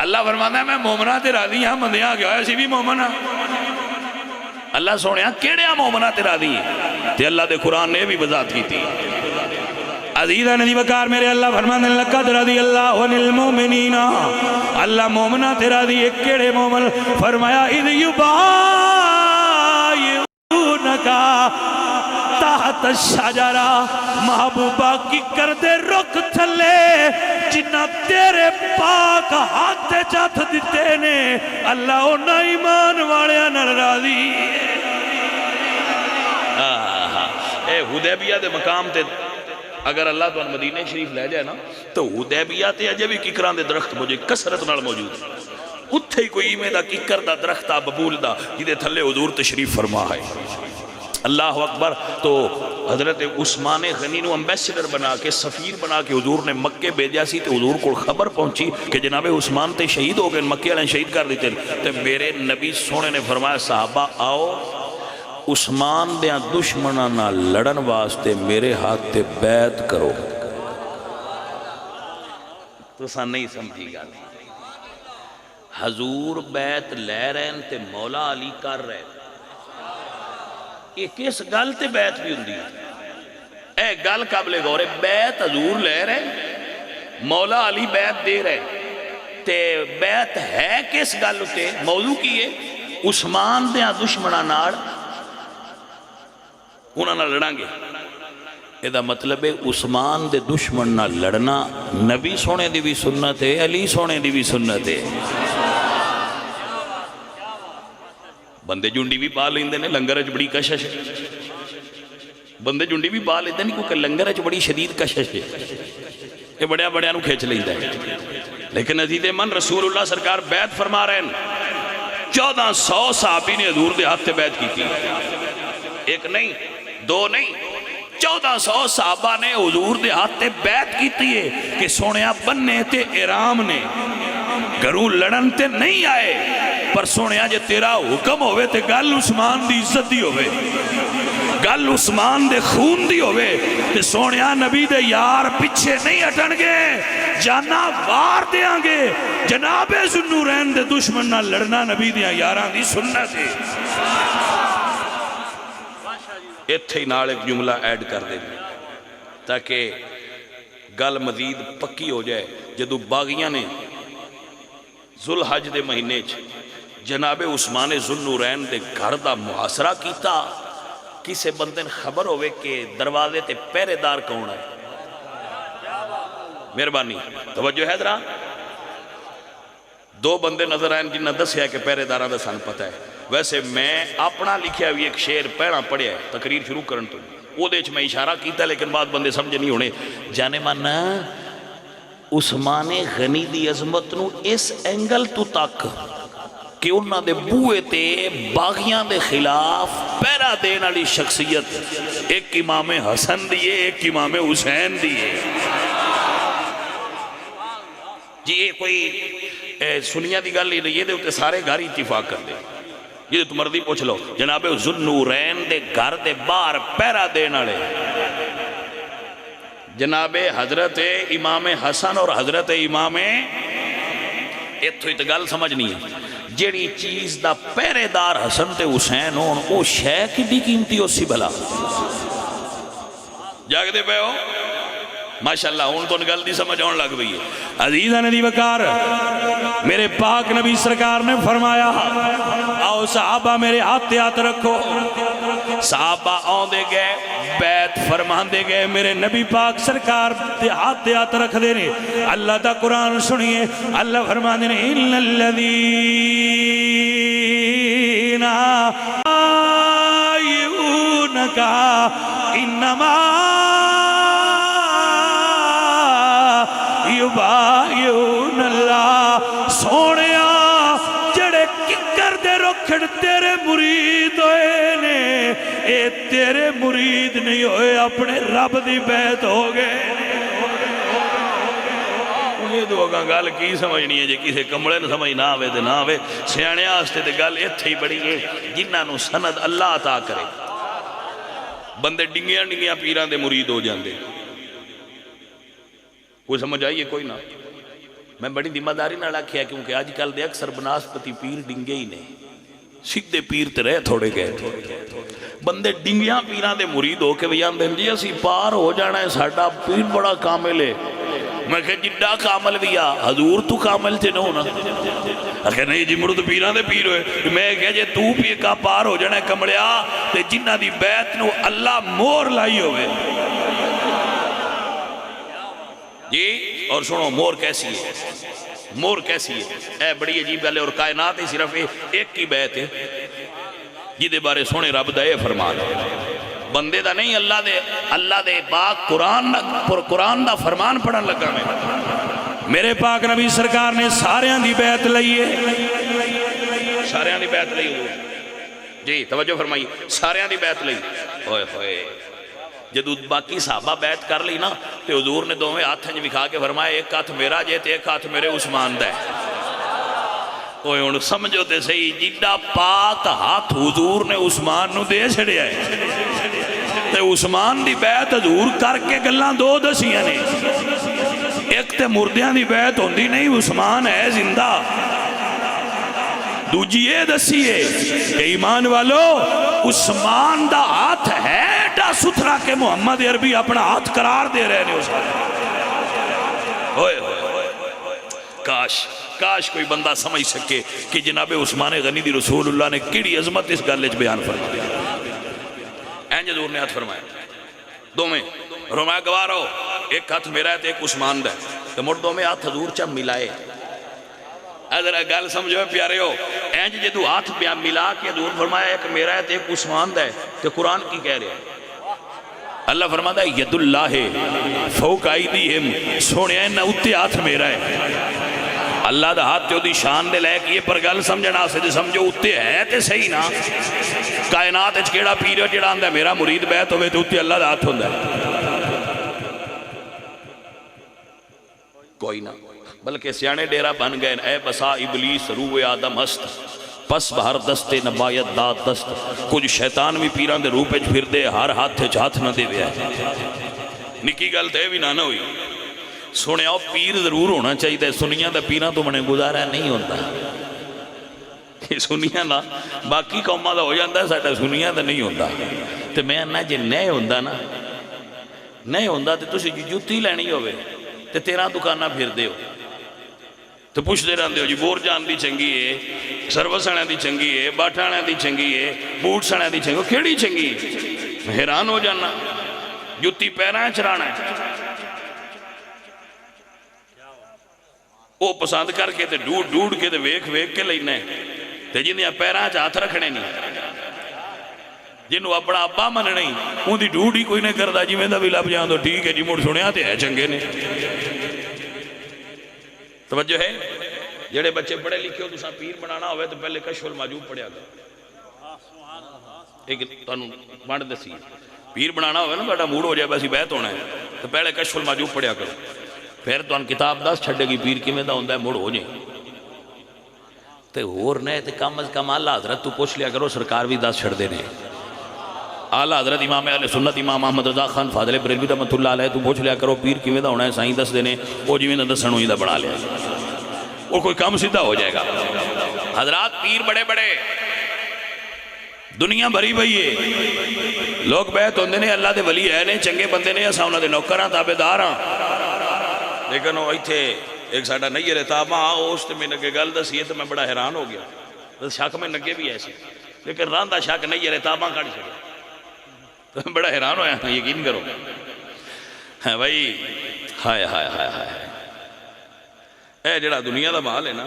اللہ فرمانا ہے میں مومنہ تے راضی ہاں بندیاں آ گیا ایسی بھی مومنہ. اللہ سوڑیاں کیڑیاں مومنہ تے راضی ہیں تے اللہ دے قرآن نے بھی وضاحت کی تھی. عزیزہ ندی وکار میرے اللہ فرمانے لقد رضی اللہ عن المؤمنین اللہ مومنہ تے راضی ایک کیڑے مومن فرمایا اذ یبایعونکا تحت الشجرہ محبوبہ کی کردے رک تھلے جنہ تیرے پاک ہاتھ چاہت دیتے نے اللہ انہا ایمان والیاں نہ راضی. اے حدیبیہ دے مقام تے اگر اللہ تو مدینہ شریف لے جائے نا تو حدیبیہ تے اجے بھی ککران دے درخت مجھے کسرت نال موجود اتھے ہی کوئی ایمیں دا ککر دا درخت دا ببول دا جدے تھلے حضور تشریف فرما ہے. اللہ اکبر. تو حضرت عثمان غنی نو امبیسڈر بنا کے سفیر بنا کے حضور نے مکے بھیجا سی تو حضور کو خبر پہنچی کہ جناب عثمان تے شہید ہو گئے مکے والے شہید کر دیتے تے میرے نبی سونے نے فرمایا صحابہ آؤ عثمان دیاں دشمناں نہ لڑن واسطے میرے ہاتھ تے بیعت کرو. تو سا نہیں سمجھی گا حضور بیعت لے رہے ہیں تے مولا علی کر رہے ہیں. یہ کس گل تے بیعت بھی ہوندی اے گل قابل غور ہے. بیعت حضور لے رہے مولا علی بیعت دے رہے تے بیعت ہے کس گل تے موضوع کی ہے عثمان دیاں دشمناں نال انہاں نال لڑاں گے. یہ مطلب ہے عثمان دے دشمن نال لڑنا نبی سونے دی بھی سنت ہے علی سونے دی بھی سنت ہے. بندے جنڈی بھی پا لیندے نے لنگر اچ بڑی کشش ہے بندے جنڈی بھی پا لیندے نہیں کیونکہ لنگر اچ بڑی شدید کشش ہے یہ بڑیا بڑیا نو کھیچ لیندا ہے. لیکن عزیز من رسول اللہ سرکار بیعت فرما رہے ہیں 1400 صحابی نے حضور دے ہاتھ تے بیعت کی تھی. ایک نہیں دو نہیں 1400 صحابہ نے حضور دے ہاتھ تے بیعت کی تھی کہ سونیا بننے تے ارام نے گھروں لڑن تے نہیں آئے پر سونیا جے تیرا حکم ہوئے تے گل عثمان دی عزت دی ہوئے گل عثمان دے خون دی ہوئے تے سونیا نبی دے یار پیچھے نہیں ہٹن گے، جانا وار دیاں گے۔ جناب ذوالنورین دے دشمن نہ لڑنا نبی دیاں یاراں دی سنت ہے۔ اتھے ہی نال ایک جملہ ایڈ کر دیں تاکہ گل مزید پکی ہو جائے۔ جدو باغیاں نے ذوالحج دے مہینے جناب عثمان ذوالنورین دے گھر دا محاصرہ کیتا، کسے بندے خبر ہوئے کہ دروازے تے پہرے دار کون ہے؟ مہربانی توجہ ہے ذرا۔ دو بندے نظر آئیں جنہ دسیا کہ پہرے داراں دا سن پتہ ہے۔ ویسے میں اپنا لکھیا ہوئی ایک شعر پہنا پڑھیا ہے تقریر شروع کرن تو، وہ دیچ میں اشارہ کیتا لیکن بعد بندے سمجھے نہیں ہونے۔ جانے مانا عثمان غنی دی عظمت نو اس اینگل تو تک کہ انہاں دے بوئے تے باغیاں دے خلاف پیرا دین والی شخصیت ایک امام حسن دیئے ایک امام حسین دیئے۔ جی یہ کوئی سنیا دی گل نہیں، یہ دے ہوتے سارے گھر اتفاق کر دے، یہ تو مردی پوچھ لو۔ جناب ذوالنورین دے گھر دے باہر پیرا دین والے جناب حضرت امام حسن اور حضرت امام، اتھو ہی تو گل سمجھنی ہے۔ جیڑی چیز دا پہرے دار حسن تے حسین ہون او شے کڈی قیمتی ہو سی بھلا۔ جاگ دے پہ ہو ماشاءاللہ، ہون تو گل دی سمجھ آن لگ گئی ہے۔ عزیزہ ندی وقار میرے پاک نبی سرکار نے فرمایا آؤ صحابہ میرے ہاتھ ہاتھ رکھو۔ صحابہ آن دے گئے بیعت فرمان دے گئے، میرے نبی پاک سرکار دے ہاتھ ہاتھ رکھ دے نے۔ اللہ دا قرآن سنیے، اللہ فرمان دے نے اِلَّا الَّذِينَ آيُونَكَ إِنَّمَا یبایون اللہ۔ سونیا جڑے ککر دے رکھڑ تیرے مرید ہوئے نے، اے تیرے مرید نہیں ہوئے، اپنے رب دی بیعت ہو گئے۔ یہ دو اگاں گل کی سمجھنی ہے جی کسے کمڑے نہ سمجھ نہ آوے دے نہ آوے، سیانے آستے دے گل اتھے ہی بڑی ہے جنہاں نو سند اللہ عطا کرے۔ بندے ڈنگیاں ڈنگیاں پیران دے مرید ہو جاندے، کوئی سمجھ آئیے کوئی نہ۔ میں بڑی ذمہ داری نہ رکھیا کیونکہ آج کل دے اکثر بناسپتی پیر ڈنگے ہی نہیں، سیدھے پیر تے رہے تھوڑے گئے۔ بندے ڈنگیاں پیران دے مرید ہو کے بیان دیں جی اسی پار ہو جانا ہے، ساڈا پیر بڑا کامل ہے۔ میں کہا جڈا کامل بھی آ حضور تو کامل تھے نہ ہونا۔ اگر نہیں جی مرد پیران دے پیر ہوئے، میں کہا جی تو پیر کا پار ہو جانا ہے کمڑیا تے جنہ دی بیعت نو اللہ مور لائی ہوئے۔ جی اور سنو مور کیسی ہے، مور کیسی ہے، اے بڑی عجیب گل ہے۔ اور کائنات ہی صرف ایک کی بیعت ہے جی بارے سونے رب دا اے فرمان بندے دا نہیں، اللہ دے پاک قرآن دا فرمان پڑھن لگا میں۔ میرے پاک نبی سرکار نے ساریاں دی بیعت لئیے، ساریاں دی بیعت لئیے جی توجہ فرمائی، ساریاں دی بیعت لئی۔ ہوئے ہوئے جدو باقی صحابہ بیعت کر لی نا تو حضور نے دوویں ہاتھ بکھا کے فرمایا ایک ہاتھ میرا جے تے ایک ہاتھ میرے عثمان دا ہے۔ اوہ ان سمجھو تے صحیح جیڈا پاک ہاتھ حضور نے عثمان نو دے چھڑے آئے تے عثمان دی بیعت حضور کر کے گلاں دو دسیاں نے، ایک تے مردیاں دی بیعت ہوندی نہیں، عثمان ہے زندہ۔ دوجی یہ دسیے کہ ایمان والو عثمان دا ہاتھ ہے ایڈا ستھرا کہ محمد عربی اپنا ہاتھ قرار دے رہے نے۔ ہوئے کاش کوئی بندہ سمجھ سکے کہ جناب عثمان غنی دی رسول اللہ نے کیڑی عظمت اس گلے بیان فرمایا۔ این حضور نے ہاتھ فرمایا دو میں رومایا گوارو ایک ہاتھ میرا ہے تو ایک عثمان دا ہے، تو مردوں میں ہاتھ حضور چا ملائے۔ اگر گل سمجھو پیارے ہو اینج جدو ہاتھ ملا کے حضور فرمایا ایک میرا ہے تو ایک عثمان دا ہے، تو قرآن کی کہہ رہے ہیں؟ اللہ فرماتا ہے ید اللہ فوق ایدیہم، سونے ہیں نہ اتے ہاتھ میرا ہے۔ اللہ دا ہاتھ تے دی شان دے لے کے پر گل سمجھنا سے سمجھو اتے ہے تے صحیح نا۔ کائنات اچ کیڑا پیر جڑا آندا ہے میرا مرید بیعت ہوئے تو اتے اللہ دا ہاتھ ہوندا ہے؟ کوئی نہ، بلکہ سیانے ڈیرہ بن گئے اے بسا ابلیس روح آدم ہست پس بہر دستے نبایت داد دست کچھ شیطان بھی پیران دے روپے پھر دے ہر ہاتھ ہاتھ نہ دے ویا نکی گل تے بھی نہ ہوئی سنے آؤ پیر ضرور ہونا چاہیے سنیاں دا پیران تو منے گزارا نہیں ہوتا سنیاں دا باقی قومہ دا ہو جاندہ ہے ساڑھا سنیاں دا نہیں ہوتا تو میں انہا جے نئے ہوندہ نا نئے ہوندہ تو تُسی جوتی لینی ہوئے تو تیرا دکانہ پھر دے ہو تو پوچھ دے رہاں دے ہو جی بور جان دی چنگی ہے سروسانے دی چنگی ہے باٹھانے دی چنگی ہے بوٹ سانے دی چنگی ہے کیڑی چنگی ہے حیران ہو جانا جوتی پیران چرانا ہے وہ پسند کر کے تے ڈوڑ کے تے ویک کے لینے تے جنہیں پیران ہاتھ رکھنے نہیں جنہوں اپنا ابا من نہیں ان دی ڈوڑ ہی کوئی نہیں کردا جی میں دا بھی لب جان تو ٹھیک ہے جی مڑ سنیا تے ہے چنگے نے توجہ ہے جڑے بچے پڑھے لکھے ہو تو ساں پیر بنانا ہوئے تو پہلے کشف المعجوب پڑھیا گا ایک تانوں بانڈ دسی پیر بنانا ہوئے نا تو موڑ ہو جائے بیسی بیت ہونا ہے تو پہلے کشف المعجوب پڑھیا کرو پھر تو ان کتاب دس چھڑے گی پیر کی میں دا ہوندہ ہے موڑ ہو جائیں تے اور نئے تے کم از کم اللہ حضرت تو پوچھ لیا کرو سرکار بھی دس چھڑ دے رہے اعلیٰ حضرت امام اہل سنت امام احمد رضا خان فاضل بریلوی رحمۃ اللہ علیہ تو پوچھ لیا کرو پیر کی میں دا ہونا ہے سائیں دس دینے وہ جی میں دا دسنوں ہی دا بڑھا لیا وہ کوئی کم سیدھا ہو جائے گا حضرات پیر بڑے بڑے دنیا بھری بھئی ہے لوگ بیت ہوندے نے اللہ دے ولی ہے نے چنگے بندے نے اساں انہاں دے نوکراں تابعداراں لیکن وہ ایتھے ایک ساڑھا نہیں رہتا ماں اس تے میں نگے گل دسی ہے تو میں بڑا حیران ہو گیا شک میں نگے بھی ایسے لیکن راندہ شک نہیں رہتا ماں کھڑی چھڑے تو میں بڑا حیران ہویا یقین کرو بھائی ہائے ہائے ہائے ہائے اے جڑا دنیا دا مال ہے نا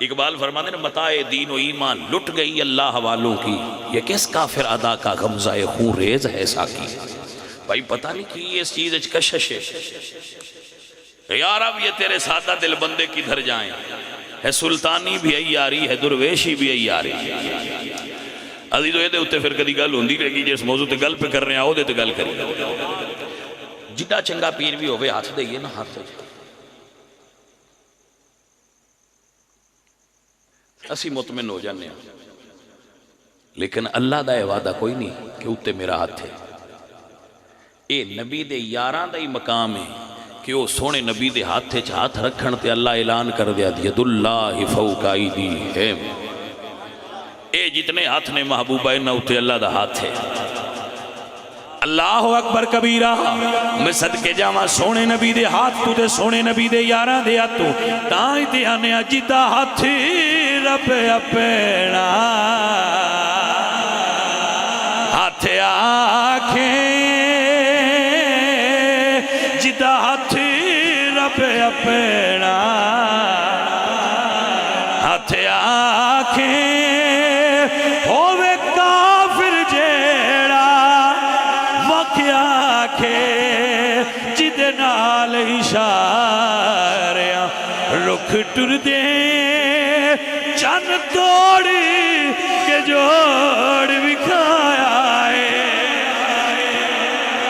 اقبال فرماتے ہیں متاع دین و ایمان لٹ گئی اللہ والوں کی یہ کس کافر ادا کا غمزہ خون ریز ہے ساکی بھائی پتہ نہیں کی اس چیز اچھ کشش ہے یا رب یہ تیرے سادہ دل بندے کی دھر جائیں ہے سلطانی بھی ایاری ہے درویشی بھی ایاری عزیزو یہ دے ہوتے پھر کدی گل ہوندی رہے گی جس موضوع تے گل پہ کر رہے ہیں آؤ دے تے گل کری جڑا چنگا پیر بھی ہوئے ہاتھ دے گئے نا ہاتھ دے اسی مطمئن ہو جانے ہیں لیکن اللہ دا وعدہ کوئی نہیں کہ اتے میرا ہاتھ ہے اے نبی دے یاراں دا ہی مقام ہے کہ وہ سونے نبی دے ہاتھ ہاتھ رکھن تے اللہ اعلان کر دیا ید اللہ فوق ایدیہم اے جتنے ہاتھ نے محبوبہ انہا اتے اللہ دا ہاتھ ہے اللہ اکبر کبیرہ میں صدقے جاما سونے نبی دے ہاتھ تو دے سونے نبی دے یاراں دے ہاتھ تو تائیں تے آنے جتا ہاتھ رب اپنا ہاتھ آنکھیں جتا ہاتھ رب اپنا ہاتھ آنکھیں ہووے کافر جیڑا وقیا کے جدے نال اشاریاں رکھ ٹر دے چن توڑی کے جوڑ بکھایا ہے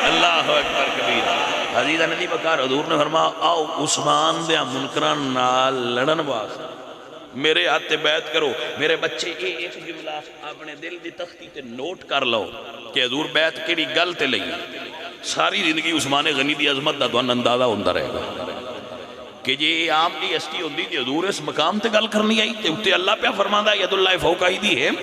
اللہ اکبر کبیرہ عزیزہ ندی بکار حضور نے فرما آؤ عثمان دیا منکران نال لڑن واسطے میرے ہاتھ بیعت کرو میرے بچے ایک جملہ اپنے دل دی تختی تے نوٹ کر لو کہ حضور بیعت کیڑی گل تے لئی ساری زندگی عثمان غنی دی عظمت دا دوان اندازہ ہوندہ رہے گا کہ یہ عام دی ایس ٹی ہوندی دی حضور اس مقام تے گل کرنی آئی تے اتے اللہ پہ فرماندہ ید اللہ فوق ایدیہم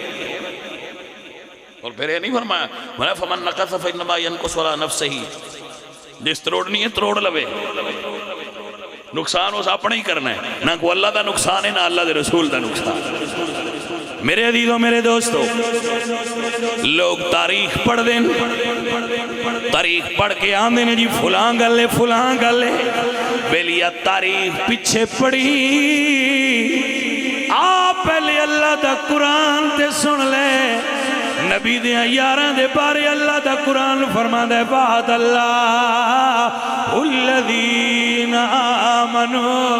اور پھر یہ نہیں فرمایا وَلَا فَمَن نَقَصَ فَإِنَّمَا يَنْقُصُ عَلَى نَفْسِهِ جس تروڑنی ہے تروڑ لوے نقصان اس اپنے ہی کرنا ہے نہ کو اللہ دا نقصان ہے نہ اللہ دے رسول دا نقصان میرے عزیزوں میرے دوستوں لوگ تاریخ پڑھ دیں تاریخ پڑھ کے آندے نے جی فلان گلے بیلیا تاریخ پیچھے پڑھی آپ پہلے اللہ دا قرآن تے سن لے نبی دیاں یاراں دے بارے اللہ دا قرآن فرماندہ ہے بعد اللہ الذین آمنوا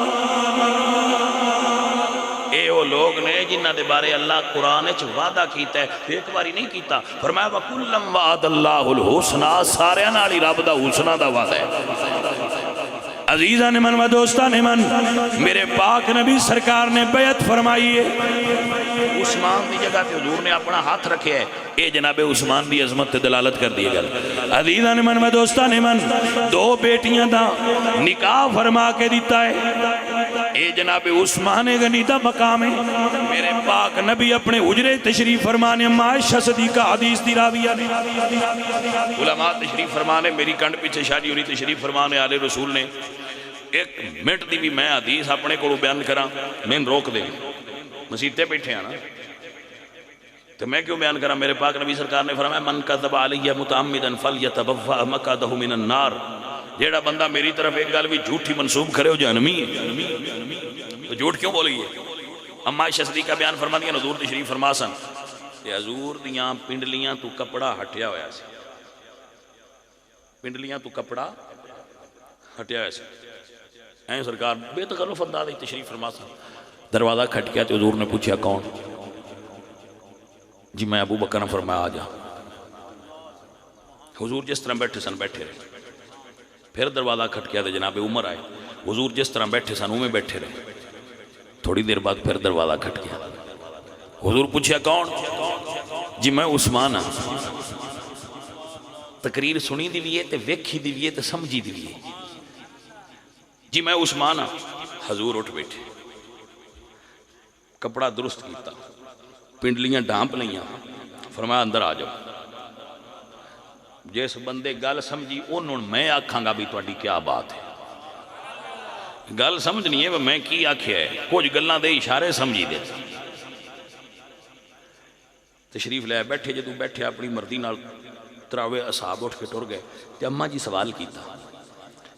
اے وہ لوگ نے جنہ دے بارے اللہ قرآن اچھ وعدہ کیتا ہے ایک باری نہیں کیتا فرمایا وَكُلَّمْ وَعَدَ اللَّهُ الْحُسْنَى سارے نالی رب دا حسنہ دا وعدہ ہے عزیزہ نمن و دوستہ نمن میرے پاک نبی سرکار نے بیعت فرمائی ہے عثمان دی جگہ تے حضور نے اپنا ہاتھ رکھے ہے، اے جناب عثمان دی عظمت تے دلالت کر دیے گل۔ عزیزان من و دوستان من، دو بیٹیاں دا نکاح فرما کے دیتا ہے، اے جناب عثمان غنی دا مقام ہے۔ میرے پاک نبی اپنے حجرے تشریف فرمانے، عائشہ صدیقہ حدیث دی راویہ نے، علماء تشریف فرمانے، میری کنڈ پیچھے شاہ جی ہوری تشریف فرمانے، آل رسول نے ایک منٹ دی بھی میں حدیث اپنے کو بیان کرا میں روک دے، مسیطے بیٹھے ہیں نا تو میں کیوں بیان کرا؟ میرے پاک نبی سرکار نے فرمایا من کذب علی متعمدا فلیتبوأ مقعدہ من النار، جیڑا بندہ میری طرف ایک گل بھی جھوٹی منسوب کرے ہو جہنمی ہے، تو جھوٹ کیوں بولی ہے؟ اما عائشہ صدیقہ بیان فرما دیا حضور تشریف فرما سن کہ حضور دیاں پنڈلیاں تو کپڑا ہٹیا ہویا سی، پنڈلیاں تو کپڑا ہٹیا ہویا سی، این سرکار بے تکلف انداز تشریف فرما سن، دروازہ کھٹ گیا تو حضور نے پوچھا کون؟ جی میں ابو بکر نے فرمایا آ جا۔ حضور جس طرح بیٹھے سن بیٹھے رہے، پھر دروازہ کھٹ گیا تو جناب عمر آئے، حضور جس طرح بیٹھے سن میں بیٹھے رہے، تھوڑی دیر بعد پھر دروازہ کھٹ گیا، حضور پوچھا کون؟ جی میں عثمان ہاں، تقریر سنی دی بھی ہے تے ویکھی دی بھی ہے تے سمجھی دی بھی ہے، جی میں عثمان ہاں۔ حضور اٹھ بیٹھے، کپڑا درست کیتا، پنڈلیاں ڈھانپ لیاں، فرمایا اندر آ جاؤ، جس بندے گل سمجھی انہوں میں آکھاں گا بھی تواڈی کیا بات ہے، گل سمجھنی ہے میں کی آکھیا ہے، کچھ گلاں دے اشارے سمجھی دے۔ تشریف لے بیٹھے، جدوں بیٹھے اپنی مرضی نال تراوے اصحاب اٹھ کے ٹر گئے، تے اماں جی سوال کیتا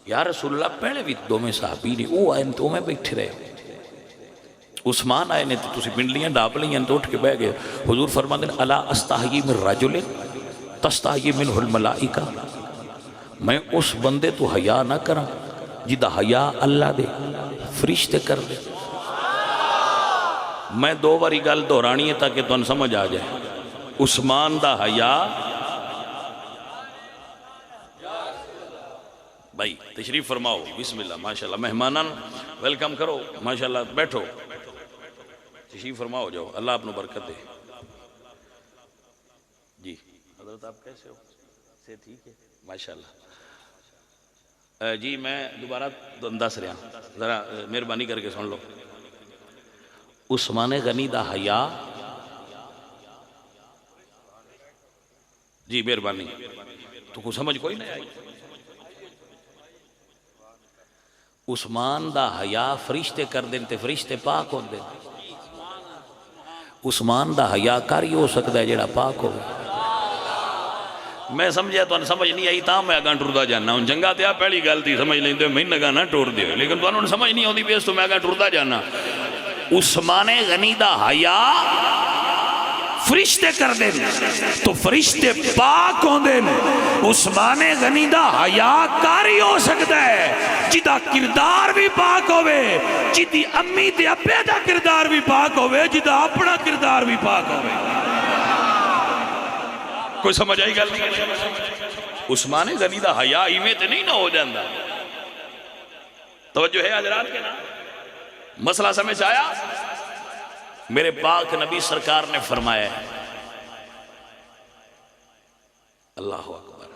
یا رسول اللہ پہلے بھی دو میں صحابی نے وہ آئے تو میں بیٹھے رہے، عثمان آئے نے تو تسی پنڈلیاں ڈاپ لیاں تو اٹھ کے بہ گئے۔ حضور فرماتے ہیں الا استحیی من رجل تستحیی منہ الملائکہ، میں اس بندے تو حیا نہ کراں جدہ حیا اللہ دے فرشتے کر دے۔ میں دو باری گل دہرانی ہے تاکہ تمہیں سمجھ آ جائے، عثمان دا حیا بھائی تشریف فرماؤ، بسم اللہ ماشاءاللہ، مہمانان ویلکم کرو، ماشاءاللہ بیٹھو، تشریف فرماؤ جاؤ، اللہ اپنو برکت دے۔ جی حضرت آپ کیسے ہو؟ سے ٹھیک ہے ماشاءاللہ۔ جی میں دوبارہ دس رہا، ذرا مہربانی کر کے سن لو، عثمان غنی دا حیا، جی مہربانی، تو کو سمجھ کوئی نہیں آئی؟ عثمان دا حیا فرشتے کر دیں تے فرشتے پاک ہو دیں، عثمان دا حیا کاری ہو سکتا ہے جیڑا پاک ہو۔ میں سمجھا تو سمجھ نہیں آئی تا میں اگاں ٹردا جانا ہوں، جنگا تے آپ پہلی گل تھی سمجھ لیندے میں نگاہ نہ ٹور دیو، لیکن تو انہوں نے سمجھ نہیں ہوندی بیس تو میں اگاں ٹردا جانا۔ عثمان غنی دا حیا فرشتے کر دیں تو فرشتے پاک ہوں دیں، عثمان غنی دا حیا کاری ہو سکتا ہے جدا کردار بھی پاک ہوئے، جدی امی تے ابے دا کردار بھی پاک ہوئے، جدا اپنا کردار بھی پاک ہوئے۔ کوئی سمجھ آئی گل؟ عثمان غنی دا حیا ایویں تے نہیں نہ ہو جاندہ۔ توجہ ہے حضرات کے نام، مسئلہ سمجھ آیا؟ میرے پاک نبی سرکار نے فرمایا اللہ اکبر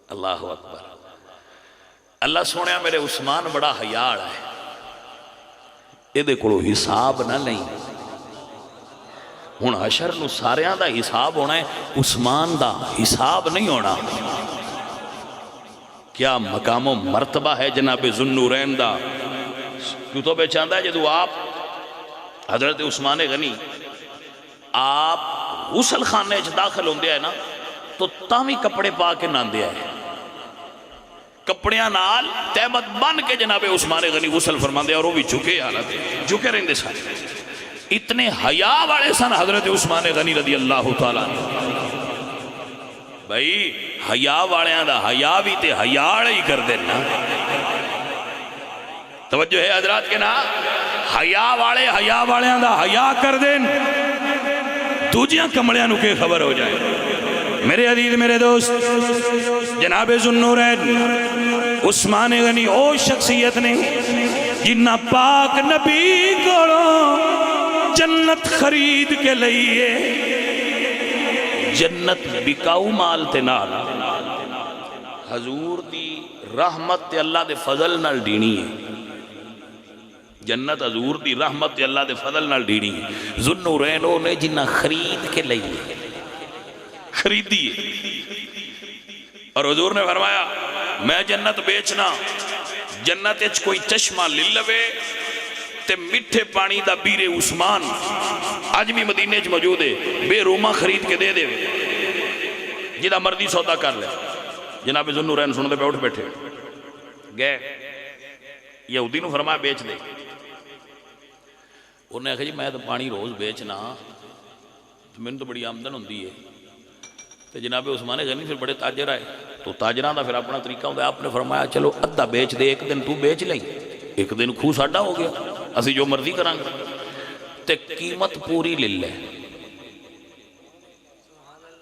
اللہ اکبر، اللہ سونے میرے عثمان بڑا حیاء ہے، یہ دے کلو حساب نہ نہیں، ہون حشر نو ساریاں دا حساب ہونا ہے، عثمان دا حساب نہیں ہونا۔ کیا مقام و مرتبہ ہے جناب ذوالنورین دا، کیوں تو بے چاندہ ہے جدو آپ حضرت عثمان غنی آپ غسل خانے چ داخل ہوندے ہیں نا تو تاوی کپڑے پا کے ناندے ہیں، کپڑیاں نال تہمت بن کے جناب عثمان غنی غسل فرماندے اور وہ بھی جھکے حالت جھکے رہندے سن، اتنے حیا والے سن حضرت عثمان غنی رضی اللہ تعالیٰ۔ بھائی حیا والیاں دا حیا بھی تے حیا والے ہی کر دینا، توجہ ہے حضرات کے نا، حیا والے حیا والیاں دا حیا کر دین، دوجیاں کملیاں نو کے خبر ہو جائے۔ میرے عزیز میرے دوست جناب ذوالنورین عثمان غنی او شخصیت نے جنہ پاک نبی کو جنت خرید کے لئیے جنت بکاؤ مال تے نال حضور دی رحمت تے اللہ دے فضل نال ڈینی ہے جنت حضور دی رحمت تے اللہ دے فضل نال ڈینی ہے ذوالنورین نے جنہ خرید کے لئیے خریدی ہے اور حضور نے فرمایا میں جنت بیچنا جنت اچ کوئی چشمہ للوے تے میٹھے پانی دا بیر عثمان آج بھی مدینے اچ موجود ہے بے روما خرید کے دے دے جدہ مردی سودا کر لے جناب ذوالنورین سن دے پہ اٹھ بیٹھے گئے یہودی نو فرمایا بیچ دے انہوں نے کہا جی میں تو پانی روز بیچنا تو میں نے تو بڑی آمدن ہوندی ہے تو جناب عثمان غنی پھر بڑے تاجر آئے تو تاجران دا پھر اپنا طریقہ ہوتا ہے آپ نے فرمایا چلو ادھا بیچ دے ایک دن تو بیچ لیں ایک دن کھو ساڈا ہو گیا اسی جو مرضی کریں گے تے قیمت پوری لے لے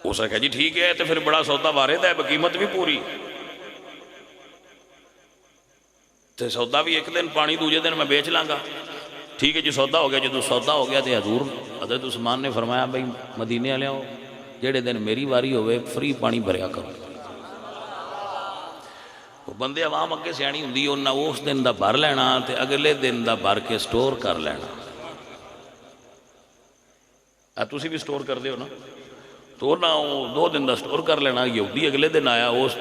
اسے کہا جی ٹھیک ہے تو پھر بڑا سودا وارد ہے قیمت بھی پوری تے سودا بھی ایک دن پانی دوجے دن میں بیچ لانگا ٹھیک ہے جی سودا ہو گیا جدو سودا ہو گیا تے حضور حضرت عثمان نے فرمایا بھائی مدینے والے ہو جڑے دن میری واری ہوئے فری پانی بھریا کرو وہ بندے عوام اگے سیانی ہوندی انہاں اس دن دا بھر لینا تے اگلے دن دا بھر کے سٹور کر لینا تسی بھی سٹور کر دے ہو نا تو انہاں دو دن دا سٹور کر لینا یہودی اگلے دن آیا اس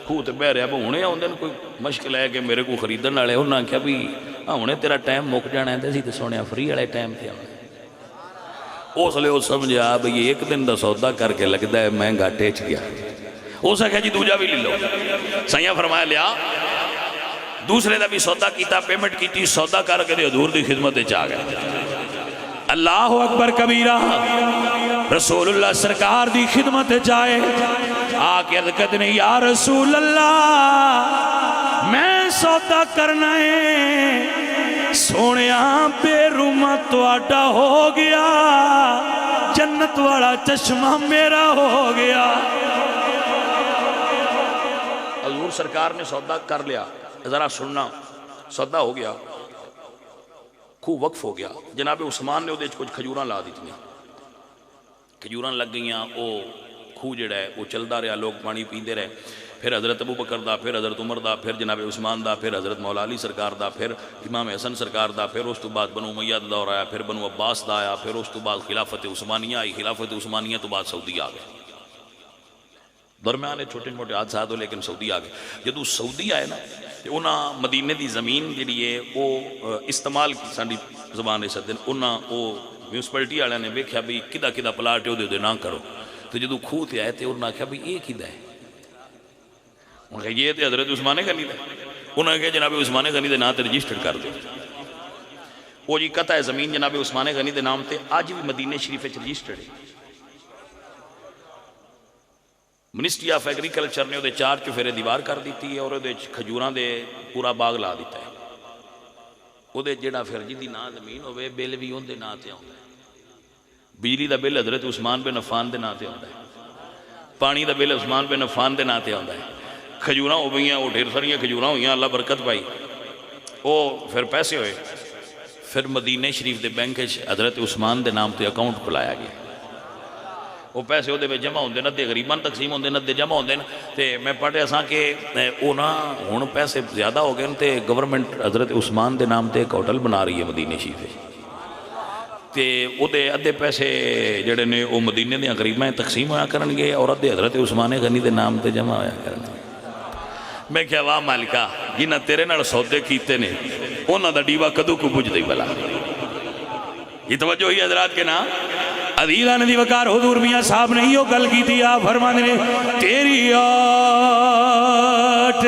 خوہ تے بہ رہا ہونے آن کوئی مشکل ہے کہ میرے کو خریدن والے انہاں کہا بھی ہونے تیرا ٹائم مک جانا ہے تے سونے فری والے ٹائم تے آنا اس لئے وہ سمجھا بھئی ایک دن دا سودا کر کے لگتا ہے میں گھاٹے چ گیا اسے کہا جی دوجا بھی لے لو سیاں فرمایا لیا دوسرے دا بھی سودا کیتا پیمنٹ کیتی سودا کر کے حضور دی خدمت چاہ گئے اللہ اکبر کبیرہ رسول اللہ سرکار دی خدمت جائے آکے عرض نے یا رسول اللہ میں سودا کرنا ہے سونیا بے روما تواڈا ہو گیا جنت والا چشمہ میرا ہو گیا حضور سرکار نے سودا کر لیا ذرا سننا سودا ہو گیا خوب وقف ہو گیا جناب عثمان نے وہ کچھ کھجوراں لا دیتی کھجوراں لگ گئیاں وہ خوہ جڑا ہے وہ چلتا رہا لوگ پانی پیندے رہے پھر حضرت ابو بکر دا پھر حضرت عمر دا پھر جناب عثمان دا پھر حضرت مولا علی سرکار دا پھر امام حسن سرکار دا پھر اس تو بعد بنو امیہ دا دور آیا پھر بنو عباس دا آیا پھر اس تو بعد خلافت عثمانیہ آئی خلافت عثمانیہ تو بعد سعودی آ گئے درمیانے چھوٹے موٹے حادثات ہو لیکن سعودی آ گئے جدو سعودی آئے نا انہاں مدینے دی زمین جڑی ہے وہ استعمال کی ساری زبان ہے سدن انہاں وہ میونسپلٹی والے نے ویکھیا بھی کدا کدا پلاٹ دے نہ کرو تو جدو خوہ تے آئے تے انہاں کہا بھی یہ کدا ہے انہوں نے کہا یہ تے حضرت عثمان غنی دا انہوں نے کہا جناب عثمان غنی دے نام تے رجسٹر کر دو وہ جی قطع زمین جناب عثمان غنی دے نام تے آج بھی مدینہ شریف رجسٹر ہے منسٹری آف ایگریکلچر نے وہ 4 چفیرے دیوار کر دیتی ہے اور وہ کھجوراں دے پورا باغ لا دیتا ہے وہ جڑا پھر جی نا زمین ہوئے بل بھی ان دے نا تے آتا ہے بجلی دا بل حضرت عثمان بن عفان دے نا تے آتا ہے پانی دا بل عثمان بن عفان دے نا تے آتا ہے کھجوراں ہو گئی ہیں وہ ڈھیر ساریاں کھجوراں ہوئی ہیں اللہ برکت پائی وہ پھر پیسے ہوئے پھر مدینہ شریف دے بینک حضرت عثمان دے نام تے اکاؤنٹ کھلایا گیا وہ پیسے وہ جمع ہوندے نا تے غریباں تقسیم ہوندے نا تے جمع ہوندے نا تے میں پڑھے اساں کہ وہ نا ہن پیسے زیادہ ہو گئے تے گورنمنٹ حضرت عثمان دے نام تے ایک ہوٹل بنا رہی ہے مدینہ شریف تے وہ ادھے پیسے جڑے نے وہ مدینے دے غریباں تقسیم ہویا کرن گے اور ادھے حضرت عثمان غنی دے نام تے جمع ہویا کرن گے میں کہا واہ مالکہ جنہ تیرے نال سودے کیتے نے انہاں دا ڈیوا کدو کو بجھ دئی بلا یہ توجہ ہوئی حضرات کے نا عزیزان دی وقار حضور میاں صاحب نے یہ گل کی تھی آپ فرمانے نے تیری آٹ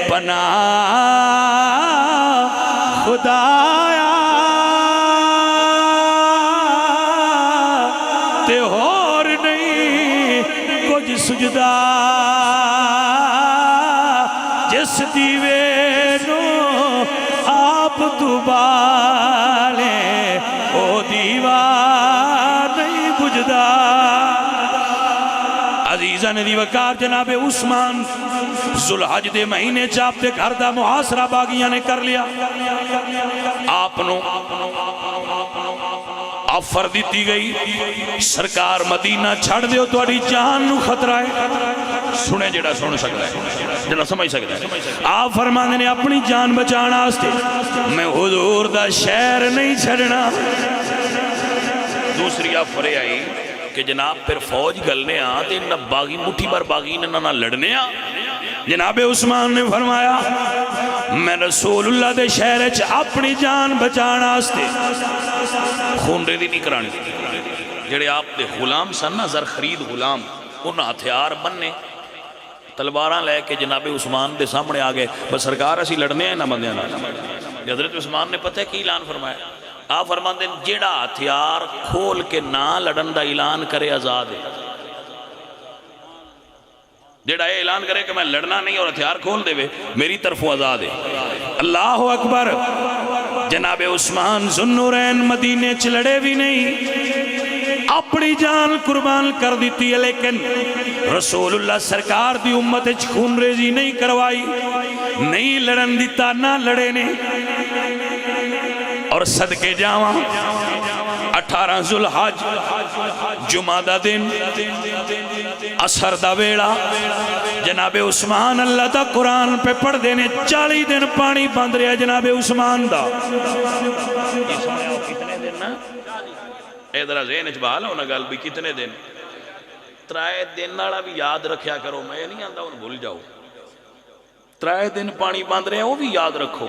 پناہ خدایا تے اور نہیں کچھ سجدہ جس دیوے نو آپ دوبالے او دیوار نہیں بجدا عزیزان دی وقار جناب عثمان ذوالحج دے مہینے چاپ تے گھر دا محاصرہ باغیاں نے کر لیا. آپ نو آفر دیتی گئی سرکار مدینہ چھڑ دیو تو اڑی جان نو خطرہ ہے. سنے جڑا سن سکتا ہے جڑا سمجھ سکتا ہے. آپ فرمانے نے اپنی جان بچانا آستے میں حضور دا شہر نہیں چھڑنا. دوسری آفرے آئی کہ جناب پھر فوج گلنے آتے نہ باغی مٹھی بار باغی نہ لڑنے آ. جناب عثمان نے فرمایا میں رسول اللہ دے شہر چ اپنی جان بچانا آستے خون ریزی نہیں کرانی. جڑے آپ دے غلام سن نا زر خرید غلام انہاں ہتھیار بننے تلواراں لے کے جناب عثمان دے سامنے آگئے بس سرکار اسی لڑنے ہیں نہ بندیاں نہ. حضرت عثمان نے پتہ ہے کی اعلان فرمایا. آپ فرماتے ہیں جیڑا ہتھیار کھول کے نہ لڑن دا اعلان کرے آزاد ہے. جیڑا یہ اعلان کرے کہ میں لڑنا نہیں اور ہتھیار کھول دے میری طرف آزاد ہے. اللہ اکبر. جناب عثمان ذوالنورین مدینے چ لڑے بھی نہیں اپنی جان قربان کر دیتی ہے لیکن رسول اللہ سرکار دی امت خون ریزی نہیں کروائی نہیں لڑن دیتا نہ لڑے نے. اور صدقے جاواں 18 ذوالحج جمعہ دا دن عصر دا ویڑا جناب عثمان اللہ دا قرآن پہ پڑھ دینے 40 دن پانی بند رہا جناب عثمان دا. کتنے دن نا اے ذرا ذہن اچبال ہونا گل بھی کتنے دن 3 دن ناڑا بھی یاد رکھیا کرو. میں نہیں آندہ ان بھول جاؤ 3 دن پانی بند رہا وہ بھی یاد رکھو.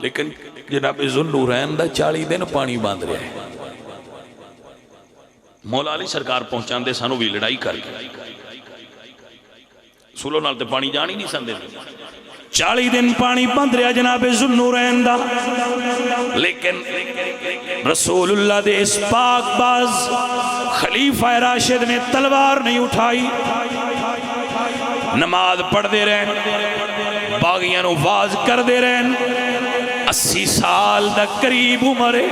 لیکن جناب ذوالنورین دا 40 دن پانی بند رہا ہے. مولا علی سرکار پہنچان دے سانو بھی لڑائی کر کے سولو نال تے پانی جانی نہیں سندے 40 دن پانی بند رہا جناب ذوالنورین دا. لیکن رسول اللہ دے اس پاک باز خلیفہ راشد نے تلوار نہیں اٹھائی نماز پڑھ دے رہن باغیاں نو واز کر دے رہن. 80 سال دا قریب عمر ہے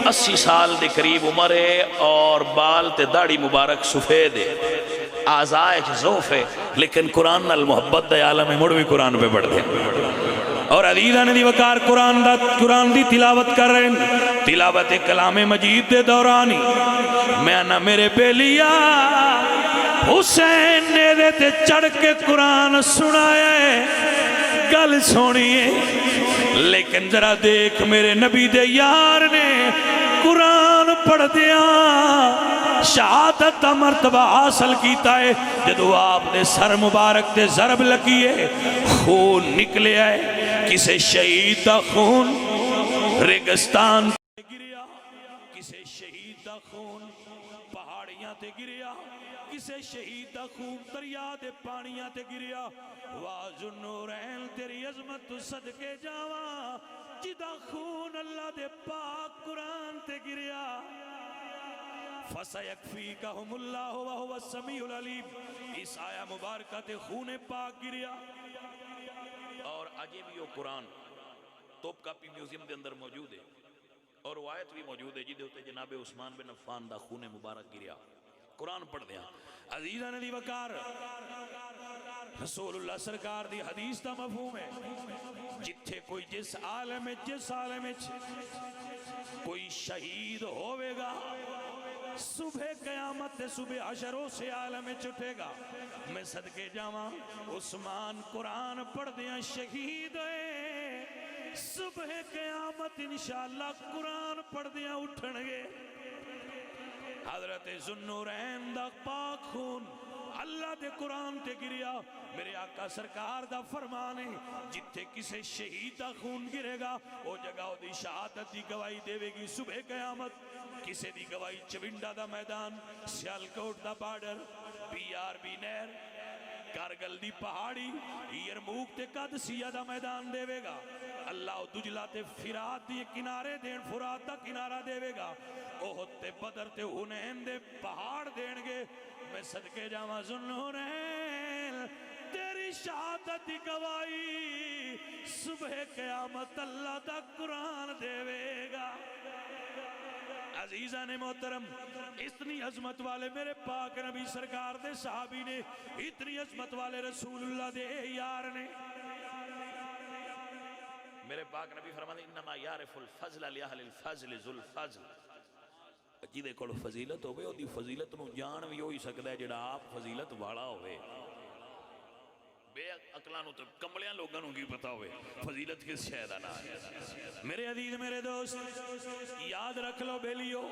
80 سال دے قریب عمر ہے اور بال تے داڑھی مبارک سفید ہے آزائے زوف ہے لیکن قرآن نال محبت دے عالم مڑ بھی قرآن پہ پڑھ دے اور عزیزان دی وقار قرآن دی تلاوت کر رہے ہیں. تلاوت کلام مجید دے دورانی میں نہ میرے بیلیا حسین نے دے تے چڑھ کے قرآن سنایا ہے گل سونی ہے لیکن ذرا دیکھ میرے نبی دے یار نے قرآن پڑھ دیا شہادت دا مرتبہ حاصل کیتا ہے. جدو آپ نے سر مبارک تے ضرب لگی ہے خون نکلے ہے کسے شہید دا خون ریگستان تے گریا کسے شہید دا خون پہاڑیاں تے گریا کسے شہید دا خون دریا دے پانیاں تے گریا. واہ ذوالنورین تیری عظمت تو صدقے جاواں جدا خون اللہ دے پاک قرآن تے گریا. فَسَيَكْفِيكَهُمُ اللَّهُ وَهُوَ السَّمِيعُ الْعَلِيمُ. اس آیا مبارکہ تے خون پاک گریا. اور آجے بھی وہ قرآن توپ کاپی میوزیم دے اندر موجود ہے اور روایت بھی موجود ہے جی دے ہوتے جناب عثمان بن عفان دا خون مبارک گریا. قرآن پڑھ دیا. عزیزان دی وقار رسول اللہ سرکار دی حدیث دا مفہوم ہے جتھے کوئی جس عالم کوئی شہید ہوئے گا صبح قیامت صبح عشروں سے عالم چھٹے گا. میں صدقے جاواں عثمان قرآن پڑھ دیا شہید ہے صبح قیامت انشاءاللہ قرآن پڑھ دیا اٹھن گے. حضرت ذوالنورین دا پاک خون اللہ دے قرآن تے گریا. میرے آقا سرکار دا فرمان ہے جتھے کسے شہید دا خون گرے گا وہ جگہ دی شہادت دی گواہی دے گی صبح قیامت. کسے دی گواہی چونڈا دا میدان سیالکوٹ دا بارڈر PRB نہر کارگل دی پہاڑی یرموک تے قادسیہ دا میدان دے گا. اللہ دجلہ تے فرات دی کنارے دین فرات دا کنارہ دے گا. احد تے بدر تے حنین دے پہاڑ دین گے. میں صدقے جاواں ذوالنورین تیری شہادت دی گواہی صبح قیامت اللہ دا قرآن دے گا. عزیزان محترم اتنی عظمت والے میرے پاک نبی سرکار دے صحابی نے، اتنی عظمت والے رسول اللہ دے یار نے، میرے پاک نبی فرماتے انما یعرف الفضل لأہل الفضل ذو الفضل، جیدے کول فضیلت ہوئے وہ دی فضیلت نو جان بھی ہوئی سکتا ہے جڑا آپ فضیلت والا ہوئے، بے اقلانو تو کملیاں لوگاں نو کی پتا ہوئے فضیلت کس شہدہ نہ ہے۔ میرے عزیز میرے دوست یاد رکھ لو بیلیو،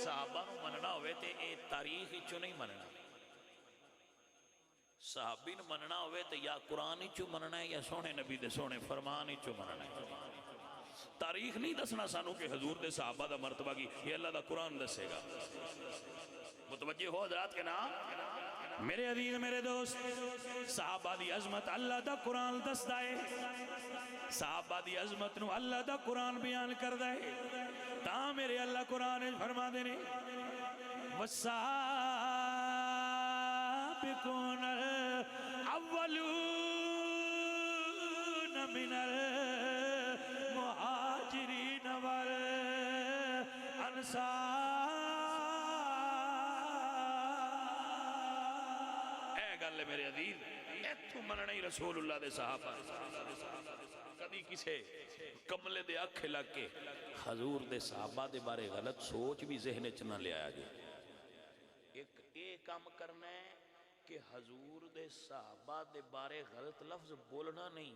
صحابہ نو مننا ہوئے تے اے تاریخ چو نہیں مننا، صحابی نو مننا ہوئے تے یا قرآن چو مننا ہے یا سونے نبی دے سونے فرمان چو مننا ہے۔ تاریخ نہیں دسنا سانو کہ حضور دے صحابہ دا مرتبہ کی، یہ اللہ دا قرآن دسے گا۔ متوجہ ہو حضرات کے نام میرے عزیز میرے دوست، صحابہ دی عظمت اللہ دا قرآن دس دائے، صحابہ دی عظمت نو اللہ دا قرآن بیان کر دائے، تا میرے اللہ قرآن فرما دینے والسابقون الاولون من المہاجرین والانصار۔ اے گل میرے عزیز ایتھو مننا ہی رسول اللہ دے صحابہ، کدی کسے کملے دے اکھے لگ کے حضور دے صحابہ دے بارے غلط سوچ بھی ذہن چ نہ لے آیا جائے۔ ایک کام کرنا ہے کہ حضور دے صحابہ دے بارے غلط لفظ بولنا نہیں،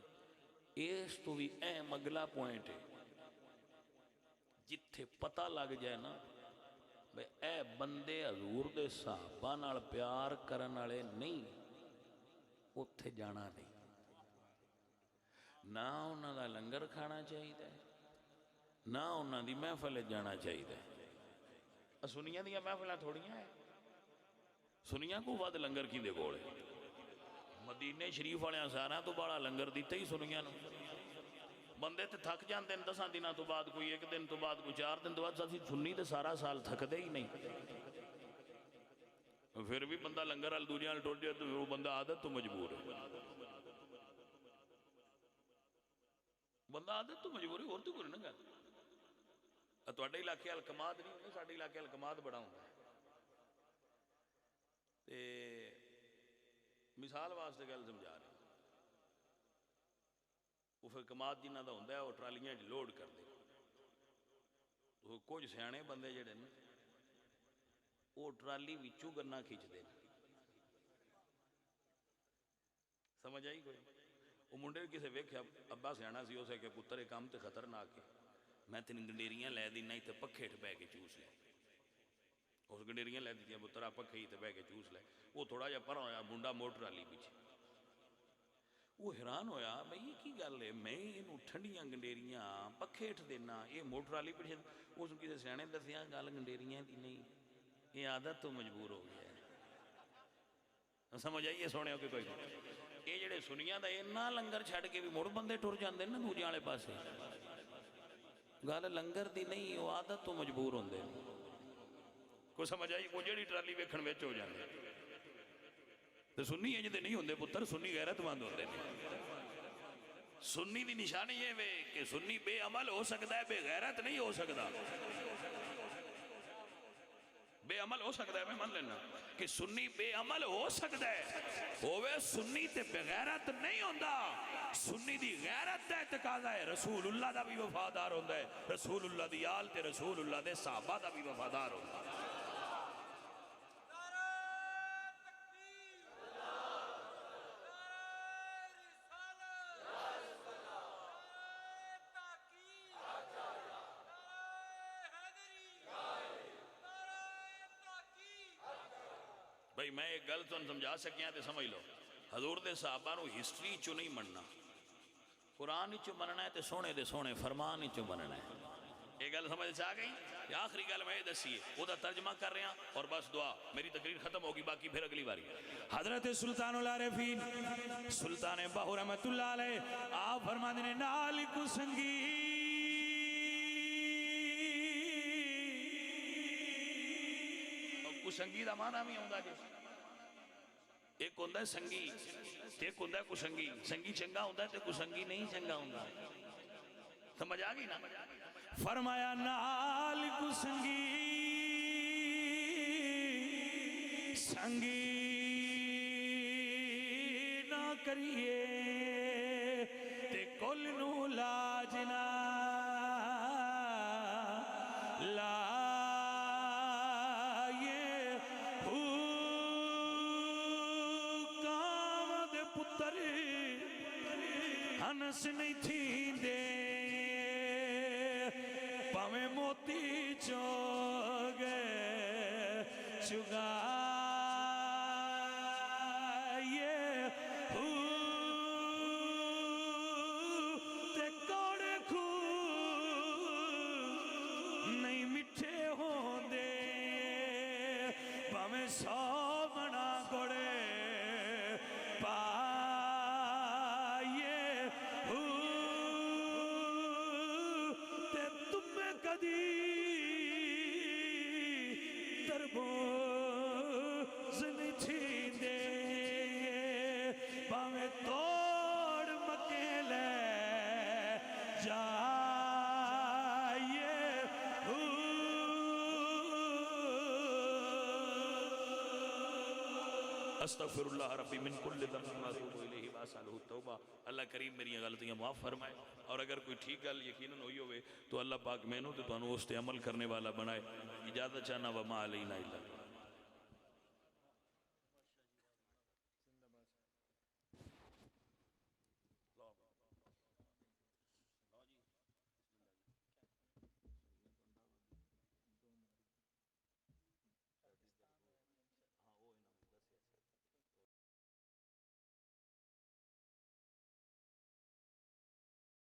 اس تو بھی اہم اگلا پوائنٹ ہے، جتھے پتہ لگ جائے نا بھئی اے بندے حضور دے صحابہ نال پیار کرن والے نہیں، اتھے جانا نہیں، نہ انہاں دا لنگر کھانا چاہیے نہ انہاں دی محفل جانا چاہیے۔ سنیاں دیا محفلیں تھوڑیاں ہیں، سنیاں کو بعد لنگر کی دے گوڑے، مدینے شریف والے سارا تو بڑا لنگر دیتے ہی سنیاں نو، بندے تے تھک جانتے ہیں 10 دنوں تو بعد، کوئی 1 دن تو بعد، کوئی 4 دن تو بعد، سنی تے سارا سال تھک دے ہی نہیں، پھر بھی بندہ لنگر وال دنیا وال ٹر جائے تو وہ بندہ عادت تو مجبور ہے، بندہ عادت تو مجبور ہے، اور تو کوئی نہ گل۔ تواڈے علاقے الکماد نہیں ہوندے، ساڈے علاقے الکماد بڑا ہوندا ہے۔ تے مثال واسطے گل سمجھا رہے ہیں، وہ پھر کماد جنہ دا ہوندا ہے وہ ٹرالیاں لوڈ کر دے، تو کچھ سیانے بندے جڑے نا وہ ٹرالی وچوں گنا کھچ دے، سمجھ آئی کوئی؟ وہ منڈے کسے ویکھیا ابا سیانا سی، اسے کہ پتر ایک کام تے خطرناک ہے، میں تین گنڈیریاں لے دینا ہی تے پکھے ٹھ بہ کے چوس لے، اس گنڈیریاں لے دیتیاں پترا پکھے ہی تے بہ کے چوس لے، وہ تھوڑا جا پر ہویا منڈا موٹر والی پیچھے، وہ حیران ہویا بھئی یہ کی گل ہے، میں انہوں ٹھنڈیاں گنڈیریاں پکھے ٹھ دینا، یہ موٹر والی پیچھے، اس کسی سیانے دسیاں گل گنڈیریاں دی نہیں، یہ عادت تو مجبور ہو گیا ہے۔ سمجھ آئیے سونے ہو کہ کوئی یہ جڑے سنیاں دا اینا لنگر چھڑ کے بھی مڑ بندے ٹر جاندے نا دوجے والے پاسے، گل لنگر دی نہیں، وہ عادت تو مجبور ہوندے، کوئی سمجھ آئی کوئی جڑی ٹرالی ویکھن وچ ہو جاندے، تو سنی ہے جدے نہیں ہوندے پتر، سنی غیرت مند ہوندے نہیں۔ سنی دی نشانی یہ ہے کہ سنی بے عمل ہو سکتا ہے، بے غیرت نہیں ہو سکتا، بے عمل ہو سکتا ہے، میں مان لینا کہ سنی بے عمل ہو سکتا ہے، ہوئے سنی تے بے غیرت نہیں ہوندہ، سنی دی غیرت دا تقاضا ہے، رسول اللہ دا بھی وفادار ہوندہ ہے، رسول اللہ دی آل تے رسول اللہ دے صحابہ دا بھی وفادار ہوندہ ہے۔ بھئی میں ایک گل تو سمجھا سکیاں تے سمجھ لو، حضور دے صحابہ نو ہسٹری چو نہیں مننا، قرآن چو مننا ہے تے سونے دے سونے فرمان چو مننا ہے۔ ایک گل سمجھ سے آگئی؟ آخری گل میں دسیے وہ دا ترجمہ کر رہے ہیں اور بس دعا، میری تقریر ختم ہوگی، باقی پھر اگلی باری۔ حضرت سلطان العارفین سلطان باہو رحمت اللہ علیہ آپ فرما دینے نال کو سنگی کسنگی دا معنی بھی ہوندہ جی، ایک ہوندہ ہے سنگی ایک ہوندہ ہے کسنگی، سنگی چنگا ہوندہ ہے تو کسنگی نہیں چنگا ہوندہ، سمجھ آگئی نا؟ فرمایا نال کو سنگی نہ کریے تے کل نو لاجنا لائے ہو کام دے پتر ہنس نہیں تھی دے پاویں موتی چوگے چگائے ہو تے کوڑے کھو نہیں مٹھے ہوں دے پاویں سو منا کوڑے پائے ہو تے تمہیں کدی تربوز نہیں تھی دے پاویں توڑ مکیلے جائے ہو استغفر اللہ ربی من کل ذنب ما اتوب الیہ واسألہ التوبہ۔ اللہ کریم میری غلطیاں معاف فرمائے، اور اگر کوئی ٹھیک گل یقیناً ہوئی ہوئے تو اللہ پاک میں نو تو انہوں اس تے عمل کرنے والا بنائے۔ اجازت چاہنا وما علینا الا